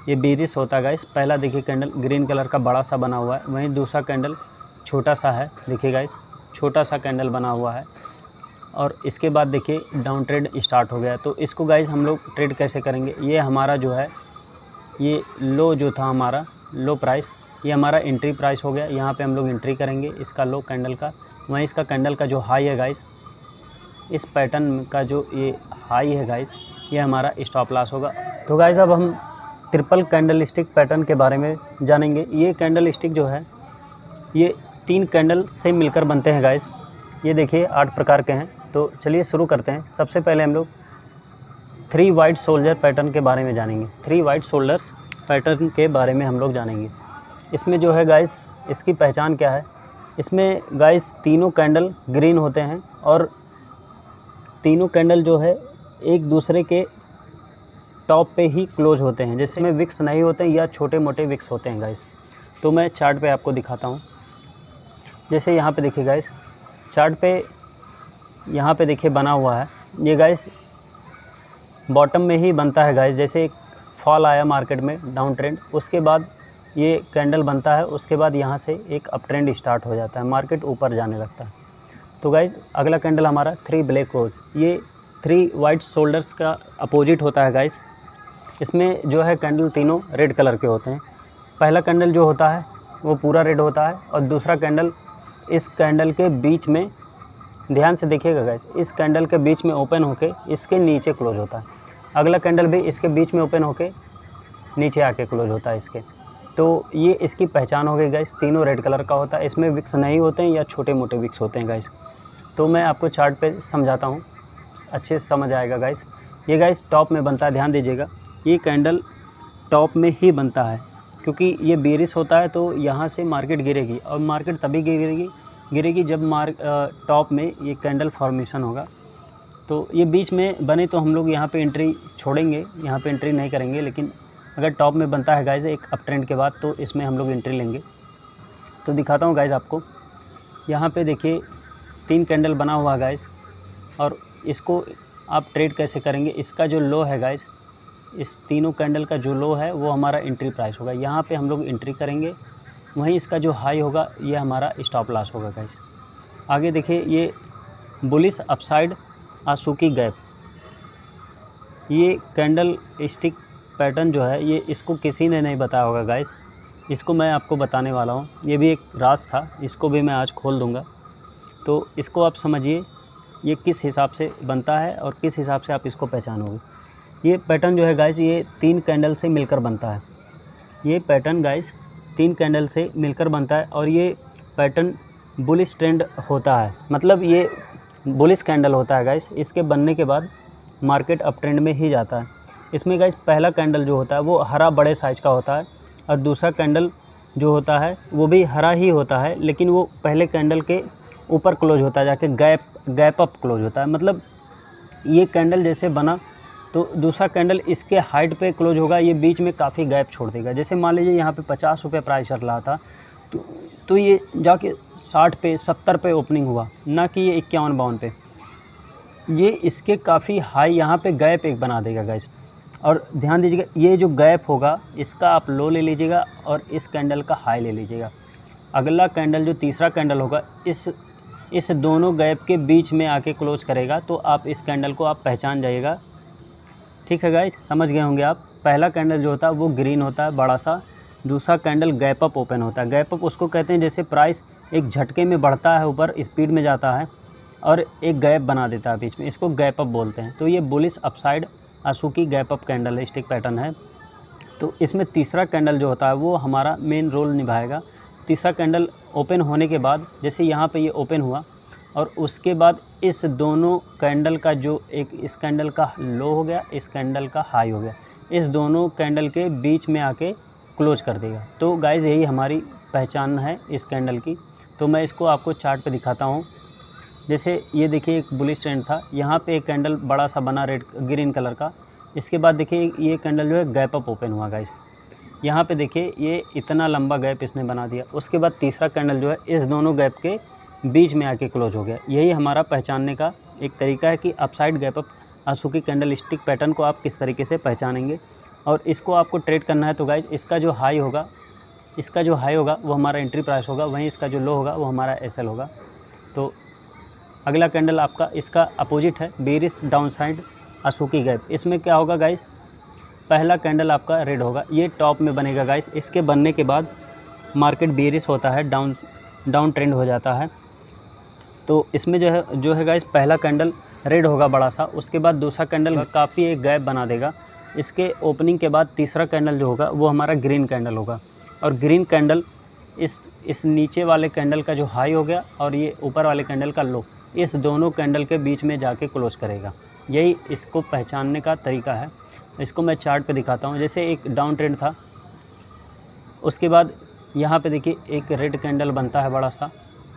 ये बेरिश होता है गाइस। पहला देखिए कैंडल ग्रीन कलर का बड़ा सा बना हुआ है, वहीं दूसरा कैंडल छोटा सा है, देखिए गाइस छोटा सा कैंडल बना हुआ है। और इसके बाद देखिए डाउन ट्रेंड स्टार्ट हो गया। तो इसको गाइस हम लोग ट्रेड कैसे करेंगे, ये हमारा जो है ये लो जो था हमारा लो प्राइस, ये हमारा एंट्री प्राइस हो गया। यहाँ पे हम लोग एंट्री करेंगे इसका लो कैंडल का। वहीं इसका कैंडल का जो हाई है गाइस, इस पैटर्न का जो ये हाई है गाइस, ये हमारा स्टॉप लॉस होगा। तो गाइस अब हम ट्रिपल कैंडल स्टिक पैटर्न के बारे में जानेंगे। ये कैंडल स्टिक जो है ये 3 कैंडल से मिलकर बनते हैं गाइस। ये देखिए 8 प्रकार के हैं। तो चलिए शुरू करते हैं। सबसे पहले हम लोग 3 वाइट सोल्जर पैटर्न के बारे में जानेंगे। 3 वाइट शोल्डर्स पैटर्न के बारे में हम लोग जानेंगे। इसमें जो है गाइस, इसकी पहचान क्या है, इसमें गाइस तीनों कैंडल ग्रीन होते हैं और तीनों कैंडल जो है एक दूसरे के टॉप पे ही क्लोज होते हैं, जैसे में विक्स नहीं होते हैं या छोटे मोटे विक्स होते हैं गाइस। तो मैं चार्ट पे आपको दिखाता हूँ। जैसे यहाँ पे देखिए गाइस, चार्ट पे यहाँ पे देखिए बना हुआ है, ये गाइस बॉटम में ही बनता है गाइस। जैसे एक फॉल आया मार्केट में डाउन ट्रेंड, उसके बाद ये कैंडल बनता है, उसके बाद यहाँ से एक अप ट्रेंड स्टार्ट हो जाता है, मार्केट ऊपर जाने लगता है। तो गाइस अगला कैंडल हमारा 3 ब्लैक रोज, ये 3 वाइट शोल्डर्स का अपोजिट होता है गाइस। इसमें जो है कैंडल तीनों रेड कलर के होते हैं। पहला कैंडल जो होता है वो पूरा रेड होता है और दूसरा कैंडल इस कैंडल के बीच में, ध्यान से देखिएगा गाइस, इस कैंडल के बीच में ओपन होके इसके नीचे क्लोज होता है। अगला कैंडल भी इसके बीच में ओपन होके नीचे आके क्लोज होता है इसके। तो ये इसकी पहचान हो गई गाइस, तीनों रेड कलर का होता है, इसमें विक्स नहीं होते हैं या छोटे मोटे विक्स होते हैं गाइस। तो मैं आपको चार्ट पे समझाता हूँ, अच्छे से समझ आएगा गाइस। ये गाइस टॉप में बनता है, ध्यान दीजिएगा, ये कैंडल टॉप में ही बनता है क्योंकि ये बेरिश होता है। तो यहाँ से मार्केट गिरेगी और मार्केट तभी गिरेगी जब टॉप में ये कैंडल फॉर्मेशन होगा। तो ये बीच में बने तो हम लोग यहाँ पे एंट्री छोड़ेंगे, यहाँ पे एंट्री नहीं करेंगे। लेकिन अगर टॉप में बनता है गाइस एक अप ट्रेंड के बाद, तो इसमें हम लोग एंट्री लेंगे। तो दिखाता हूँ गाइस आपको। यहाँ पे देखिए 3 कैंडल बना हुआ है गाइस, और इसको आप ट्रेड कैसे करेंगे, इसका जो लो है गाइस, इस तीनों कैंडल का जो लो है वो हमारा एंट्री प्राइस होगा। यहाँ पे हम लोग एंट्री करेंगे, वहीं इसका जो हाई होगा ये हमारा स्टॉप लॉस होगा गाइस। आगे देखिए ये बुलिश अपसाइड आसुकी गैप, ये कैंडल स्टिक पैटर्न जो है ये इसको किसी ने नहीं बताया होगा गाइस, इसको मैं आपको बताने वाला हूँ। ये भी एक राज था, इसको भी मैं आज खोल दूँगा। तो इसको आप समझिए ये किस हिसाब से बनता है और किस हिसाब से आप इसको पहचानोगे। ये पैटर्न जो है गाइस ये 3 कैंडल से मिलकर बनता है। ये पैटर्न गाइस 3 कैंडल से मिलकर बनता है और ये पैटर्न बुलिश ट्रेंड होता है, मतलब ये बुलिश कैंडल होता है गाइस। इसके बनने के बाद मार्केट अप ट्रेंड में ही जाता है। इसमें गाइस पहला कैंडल जो होता है वो हरा बड़े साइज का होता है और दूसरा कैंडल जो होता है वो भी हरा ही होता है, लेकिन वो पहले कैंडल के ऊपर क्लोज होता है, जाके गैप अप क्लोज होता है। मतलब ये कैंडल जैसे बना तो दूसरा कैंडल इसके हाइट पे क्लोज होगा, ये बीच में काफ़ी गैप छोड़ देगा। जैसे मान लीजिए यहाँ पे 50 रुपये प्राइस चल रहा था, तो ये जाके 60 पे 70 पे ओपनिंग हुआ, ना कि ये 51-52 पे। ये इसके काफ़ी हाई यहाँ पे गैप एक बना देगा गाइस। और ध्यान दीजिएगा ये जो गैप होगा इसका आप लो ले लीजिएगा और इस कैंडल का हाई ले लीजिएगा। अगला कैंडल जो तीसरा कैंडल होगा इस दोनों गैप के बीच में आके क्लोज करेगा, तो आप इस कैंडल को आप पहचान जाइएगा। ठीक है गाइस, समझ गए होंगे आप। पहला कैंडल जो होता है वो ग्रीन होता है बड़ा सा, दूसरा कैंडल गैप अप ओपन होता है। गैप अप उसको कहते हैं जैसे प्राइस एक झटके में बढ़ता है, ऊपर स्पीड में जाता है और एक गैप बना देता है बीच में, इसको गैप अप बोलते हैं। तो ये bullish upside tasuki gap up candlestick pattern है। तो इसमें तीसरा कैंडल जो होता है वो हमारा मेन रोल निभाएगा। तीसरा कैंडल ओपन होने के बाद जैसे यहाँ पे ये ओपन हुआ और उसके बाद इस दोनों कैंडल का जो एक इस कैंडल का लो हो गया, इस कैंडल का हाई हो गया, इस दोनों कैंडल के बीच में आके क्लोज कर देगा। तो गाइज़ यही हमारी पहचान है इस कैंडल की। तो मैं इसको आपको चार्ट पे दिखाता हूँ। जैसे ये देखिए एक बुलिश ट्रेंड था, यहाँ पे एक कैंडल बड़ा सा बना ग्रीन कलर का। इसके बाद देखिए ये कैंडल जो है गैप अप ओपन हुआ गाइस। यहाँ पे देखिए ये इतना लंबा गैप इसने बना दिया। उसके बाद तीसरा कैंडल जो है इस दोनों गैप के बीच में आके क्लोज हो गया। यही हमारा पहचानने का एक तरीका है कि upside gap up tasuki candlestick pattern को आप किस तरीके से पहचानेंगे। और इसको आपको ट्रेड करना है तो गाइज इसका जो हाई होगा वो हमारा एंट्री प्राइस होगा, वहीं इसका जो लो होगा वो हमारा एसएल होगा। तो अगला कैंडल आपका इसका अपोजिट है, बेरिश डाउनसाइड अशोकी गैप। इसमें क्या होगा गाइस, पहला कैंडल आपका रेड होगा, ये टॉप में बनेगा गाइस। इसके बनने के बाद मार्केट बेरिश होता है, डाउन ट्रेंड हो जाता है। तो इसमें जो है गाइस पहला कैंडल रेड होगा बड़ा सा, उसके बाद दूसरा कैंडल काफ़ी एक गैप बना देगा। इसके ओपनिंग के बाद तीसरा कैंडल जो होगा वो हमारा ग्रीन कैंडल होगा। और ग्रीन कैंडल इस नीचे वाले कैंडल का जो हाई हो गया और ये ऊपर वाले कैंडल का लो, इस दोनों कैंडल के बीच में जाके क्लोज करेगा। यही इसको पहचानने का तरीका है। इसको मैं चार्ट पे दिखाता हूँ। जैसे एक डाउन ट्रेंड था, उसके बाद यहाँ पे देखिए एक रेड कैंडल बनता है बड़ा सा,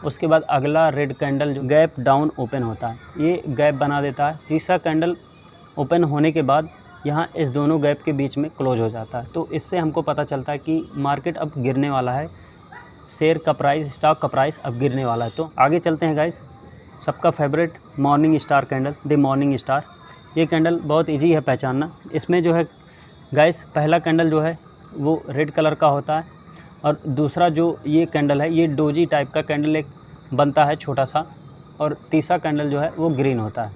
उसके बाद अगला रेड कैंडल जो गैप डाउन ओपन होता है, ये गैप बना देता है। तीसरा कैंडल ओपन होने के बाद यहाँ इस दोनों गैप के बीच में क्लोज हो जाता है। तो इससे हमको पता चलता है कि मार्केट अब गिरने वाला है, शेयर का प्राइस, स्टॉक का प्राइस अब गिरने वाला है। तो आगे चलते हैं गाइस, सबका favourite morning star candle, the morning star. ये कैंडल बहुत इजी है पहचानना। इसमें जो है गाइस पहला कैंडल जो है वो रेड कलर का होता है और दूसरा जो ये कैंडल है ये डोजी टाइप का कैंडल एक बनता है छोटा सा, और तीसरा कैंडल जो है वो ग्रीन होता है।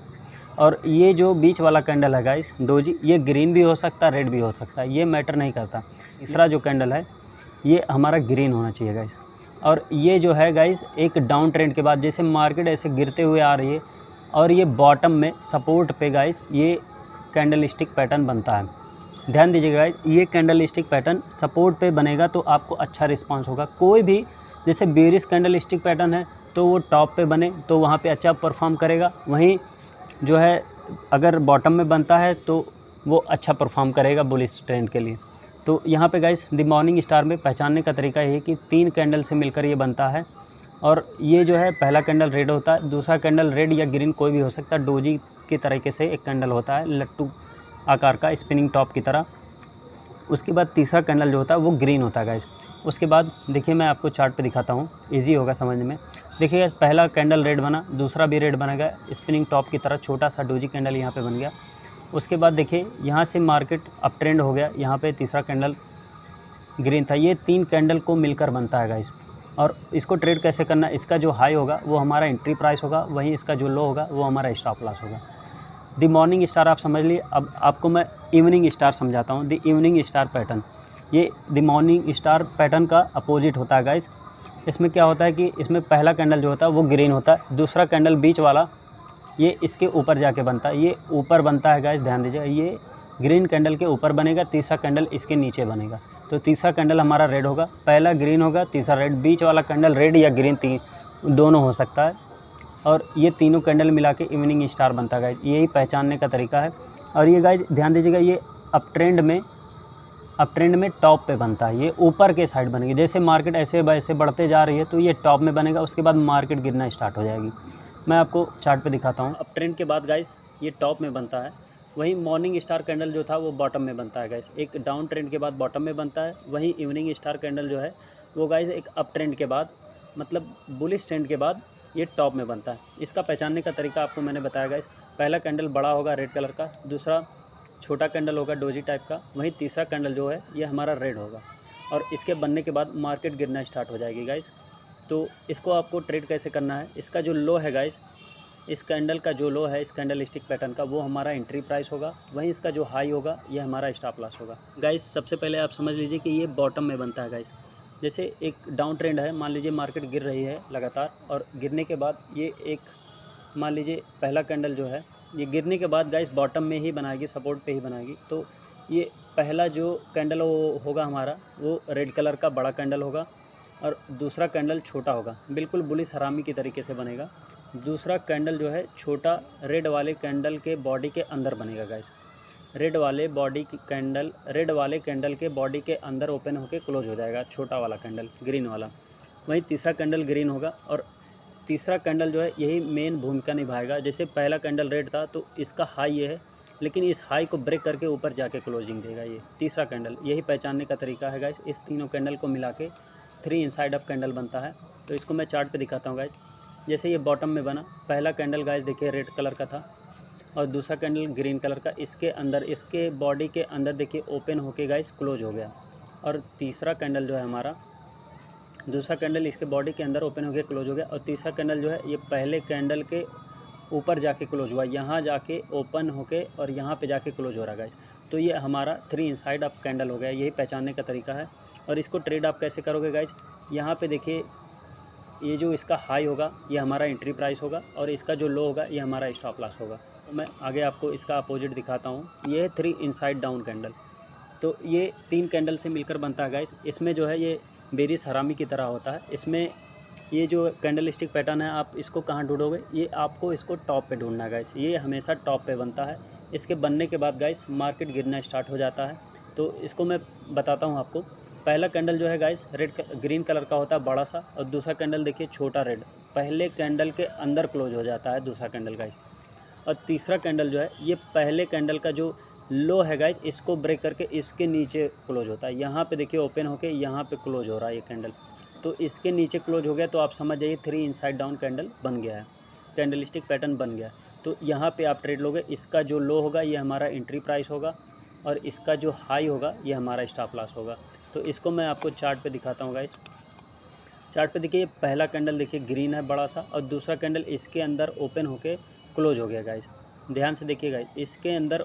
और ये जो बीच वाला कैंडल है गाइस डोजी, ये ग्रीन भी हो सकता है, रेड भी हो सकता है, ये मैटर नहीं करता। तीसरा जो कैंडल है ये हमारा ग्रीन होना चाहिए गाइस। और ये जो है गाइस एक डाउन ट्रेंड के बाद, जैसे मार्केट ऐसे गिरते हुए आ रही है और ये बॉटम में सपोर्ट पे गाइस ये कैंडल स्टिक पैटर्न बनता है। ध्यान दीजिएगा गाइस, ये कैंडल स्टिक पैटर्न सपोर्ट पे बनेगा तो आपको अच्छा रिस्पांस होगा। कोई भी जैसे बेरिश कैंडल स्टिक पैटर्न है तो वो टॉप पे बने तो वहाँ पे अच्छा परफॉर्म करेगा, वहीं जो है अगर बॉटम में बनता है तो वो अच्छा परफॉर्म करेगा बुलिश ट्रेंड के लिए। तो यहाँ पे गाइस द मॉर्निंग स्टार में पहचानने का तरीका ये है कि 3 कैंडल से मिलकर ये बनता है। और ये जो है पहला कैंडल रेड होता है, दूसरा कैंडल रेड या ग्रीन कोई भी हो सकता है, डोजी के तरीके से एक कैंडल होता है लट्टू आकार का, स्पिनिंग टॉप की तरह। उसके बाद तीसरा कैंडल जो होता है वो ग्रीन होता है गाइस। उसके बाद देखिए मैं आपको चार्ट पे दिखाता हूँ, इजी होगा समझने में। देखिए पहला कैंडल रेड बना, दूसरा भी रेड बनेगा स्पिनिंग टॉप की तरह, छोटा सा डोजी कैंडल यहाँ पे बन गया। उसके बाद देखिए यहाँ से मार्केट अप ट्रेंड हो गया, यहाँ पे तीसरा कैंडल ग्रीन था। ये 3 कैंडल को मिलकर बनता है गाइस। और इसको ट्रेड कैसे करना है, इसका जो हाई होगा वो हमारा एंट्री प्राइस होगा, वहीं इसका जो लो होगा वो हमारा स्टॉप लॉस होगा। द मॉर्निंग स्टार आप समझ लिए। अब आपको मैं इवनिंग स्टार समझाता हूँ। द इवनिंग स्टार पैटर्न, ये द मॉर्निंग स्टार पैटर्न का अपोजिट होता है गाइस। इसमें क्या होता है कि इसमें पहला कैंडल जो होता है वो ग्रीन होता है, दूसरा कैंडल बीच वाला ये इसके ऊपर जाके बनता है, ये ऊपर बनता है गाइस, ध्यान दीजिए। ये ग्रीन कैंडल के ऊपर बनेगा, तीसरा कैंडल इसके नीचे बनेगा। तो तीसरा कैंडल हमारा रेड होगा, पहला ग्रीन होगा, तीसरा रेड, बीच वाला कैंडल रेड या ग्रीन दोनों हो सकता है। और ये तीनों कैंडल मिला के इवनिंग स्टार बनता है गाइस। यही पहचानने का तरीका है। और ये गाइस ध्यान दीजिएगा, ये अप ट्रेंड में टॉप पे बनता है, ये ऊपर के साइड बनेगी। जैसे मार्केट ऐसे वैसे बढ़ते जा रही है तो ये टॉप में बनेगा, उसके बाद मार्केट गिरना स्टार्ट हो जाएगी। मैं आपको चार्ट पे दिखाता हूँ। अप ट्रेंड के बाद गाइस ये टॉप में बनता है, वहीं मॉर्निंग स्टार कैंडल जो था वो बॉटम में बनता है गाइस। एक डाउन ट्रेंड के बाद बॉटम में बनता है, वहीं इवनिंग स्टार कैंडल जो है वो गाइस एक अप ट्रेंड के बाद, मतलब बुलिश ट्रेंड के बाद ये टॉप में बनता है। इसका पहचानने का तरीका आपको मैंने बताया गाइस। पहला कैंडल बड़ा होगा रेड कलर का, दूसरा छोटा कैंडल होगा डोजी टाइप का, वहीं तीसरा कैंडल जो है ये हमारा रेड होगा। और इसके बनने के बाद मार्केट गिरना स्टार्ट हो जाएगी गाइस। तो इसको आपको ट्रेड कैसे करना है, इसका जो लो है गाइस, इस कैंडल का जो लो है इस कैंडल स्टिक पैटर्न का, वो हमारा एंट्री प्राइस होगा, वहीं इसका जो हाई होगा ये हमारा स्टॉप लॉस होगा गाइस। सबसे पहले आप समझ लीजिए कि ये बॉटम में बनता है गाइस। जैसे एक डाउन ट्रेंड है, मान लीजिए मार्केट गिर रही है लगातार, और गिरने के बाद ये एक मान लीजिए पहला कैंडल जो है ये गिरने के बाद गाइस बॉटम में ही बनाएगी, सपोर्ट पे ही बनाएगी। तो ये पहला जो कैंडल वो होगा हमारा, वो रेड कलर का बड़ा कैंडल होगा और दूसरा कैंडल छोटा होगा, बिल्कुल बुलिश हरामी की तरीके से बनेगा। दूसरा कैंडल जो है छोटा रेड वाले कैंडल के बॉडी के अंदर बनेगा गाइस। रेड वाले कैंडल के बॉडी के अंदर ओपन होकर क्लोज हो जाएगा छोटा वाला कैंडल ग्रीन वाला। वहीं तीसरा कैंडल ग्रीन होगा और तीसरा कैंडल जो है यही मेन भूमिका निभाएगा। जैसे पहला कैंडल रेड था तो इसका हाई ये है, लेकिन इस हाई को ब्रेक करके ऊपर जाके क्लोजिंग देगा। ये तीसरा कैंडल, यही पहचानने का तरीका है गाइस। इस तीनों कैंडल को मिला के 3 इनसाइड अप कैंडल बनता है। तो इसको मैं चार्ट पे दिखाता हूँ गाइस। जैसे ये बॉटम में बना, पहला कैंडल गाइस देखिए रेड कलर का था और दूसरा कैंडल ग्रीन कलर का, इसके अंदर इसके बॉडी के अंदर देखिए ओपन होके गाइस क्लोज हो गया। और तीसरा कैंडल जो है हमारा, दूसरा कैंडल इसके बॉडी के अंदर ओपन होके क्लोज हो गया और तीसरा कैंडल जो है ये पहले कैंडल के ऊपर जाके क्लोज हुआ, यहाँ जाके ओपन होके और यहाँ पे जाके क्लोज हो रहा है गाइस। तो ये हमारा 3 इनसाइड अप कैंडल हो गया। यही पहचानने का तरीका है। और इसको ट्रेड आप कैसे करोगे गाइस, यहाँ पे देखिए ये जो इसका हाई होगा ये हमारा एंट्री प्राइस होगा और इसका जो लो होगा ये हमारा स्टॉप लॉस होगा। तो मैं आगे आपको इसका अपोजिट दिखाता हूँ। ये है 3 इनसाइड डाउन कैंडल। तो ये 3 कैंडल से मिलकर बनता है गाइस। इसमें जो है ये बेरिस हरामी की तरह होता है। इसमें ये जो कैंडल स्टिक पैटर्न है आप इसको कहाँ ढूंढोगे, ये आपको इसको टॉप पे ढूंढना है गाइस। ये हमेशा टॉप पे बनता है। इसके बनने के बाद गाइस मार्केट गिरना स्टार्ट हो जाता है। तो इसको मैं बताता हूँ आपको। पहला कैंडल जो है गाइस ग्रीन कलर का होता है बड़ा सा, और दूसरा कैंडल देखिए छोटा रेड, पहले कैंडल के अंदर क्लोज हो जाता है दूसरा कैंडल गाइस। और तीसरा कैंडल जो है ये पहले कैंडल का जो लो है गाइस इसको ब्रेक करके इसके नीचे क्लोज होता है। यहाँ पे देखिए ओपन होके यहाँ पे क्लोज हो रहा है ये कैंडल। तो इसके नीचे क्लोज हो गया तो आप समझ जाइए 3 इनसाइड डाउन कैंडल बन गया है, कैंडल स्टिक पैटर्न बन गया है। तो यहाँ पे आप ट्रेड लोगे। इसका जो लो होगा ये हमारा एंट्री प्राइस होगा और इसका जो हाई होगा ये हमारा स्टॉप लॉस होगा। तो इसको मैं आपको चार्ट पे दिखाता हूँ गाइस। चार्ट पे देखिए पहला कैंडल देखिए ग्रीन है बड़ा सा और दूसरा कैंडल इसके अंदर ओपन होके क्लोज हो गया गाइस। ध्यान से देखिए गाइस, इसके अंदर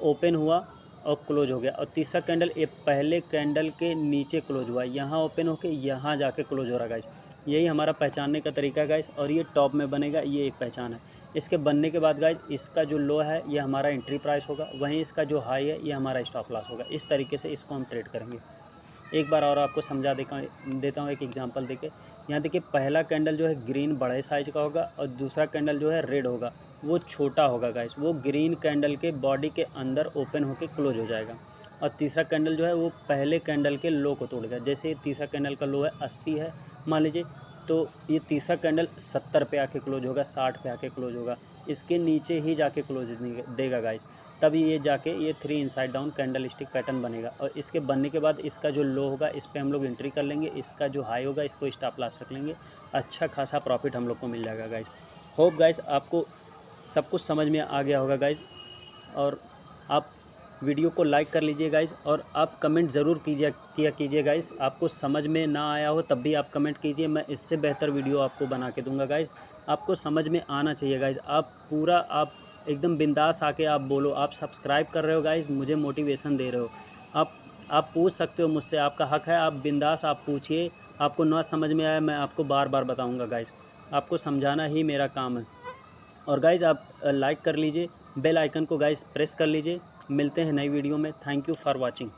ओपन हुआ और क्लोज हो गया। और तीसरा कैंडल ये पहले कैंडल के नीचे क्लोज हुआ, यहाँ ओपन होके यहाँ जाके क्लोज हो रहा गाइस। यही हमारा पहचानने का तरीका है गाइस। और ये टॉप में बनेगा, ये एक पहचान है। इसके बनने के बाद गाइस इसका जो लो है ये हमारा एंट्री प्राइस होगा, वहीं इसका जो हाई है ये हमारा स्टॉप लॉस होगा। इस तरीके से इसको हम ट्रेड करेंगे। एक बार और आपको समझा देता हूँ एक एग्जांपल देके। यहाँ देखिए पहला कैंडल जो है ग्रीन बड़े साइज का होगा और दूसरा कैंडल जो है रेड होगा वो छोटा होगा गाइस। वो ग्रीन कैंडल के बॉडी के अंदर ओपन होके क्लोज हो जाएगा। और तीसरा कैंडल जो है वो पहले कैंडल के लो को तोड़ेगा। जैसे तीसरा कैंडल का लो है 80 है मान लीजिए, तो ये तीसरा कैंडल 70 पे आके क्लोज होगा, 60 पे आके क्लोज होगा, इसके नीचे ही जाके क्लोज देगा गाइस। तभी ये जाके ये 3 inside down candle stick pattern बनेगा। और इसके बनने के बाद इसका जो लो होगा इस पे हम लोग एंट्री कर लेंगे, इसका जो हाई होगा इसको स्टॉप लॉस रख लेंगे। अच्छा खासा प्रॉफिट हम लोग को मिल जाएगा गाइस। होप गाइस आपको सब कुछ समझ में आ गया होगा गाइस। और आप वीडियो को लाइक कर लीजिए गाइस और आप कमेंट ज़रूर कीजिए गाइस। आपको समझ में ना आया हो तब भी आप कमेंट कीजिए, मैं इससे बेहतर वीडियो आपको बना के दूंगा गाइस। आपको समझ में आना चाहिए गाइस। आप एकदम बिंदास आके आप बोलो। आप सब्सक्राइब कर रहे हो गाइस, मुझे मोटिवेशन दे रहे हो। आप पूछ सकते हो मुझसे, आपका हक है। आप बिंदास आप पूछिए। आपको ना समझ में आया मैं आपको बार बार बताऊँगा गाइस। आपको समझाना ही मेरा काम है। और गाइज़ आप लाइक कर लीजिए, बेल आइकन को गाइज़ प्रेस कर लीजिए। मिलते हैं नई वीडियो में। Thank you for watching.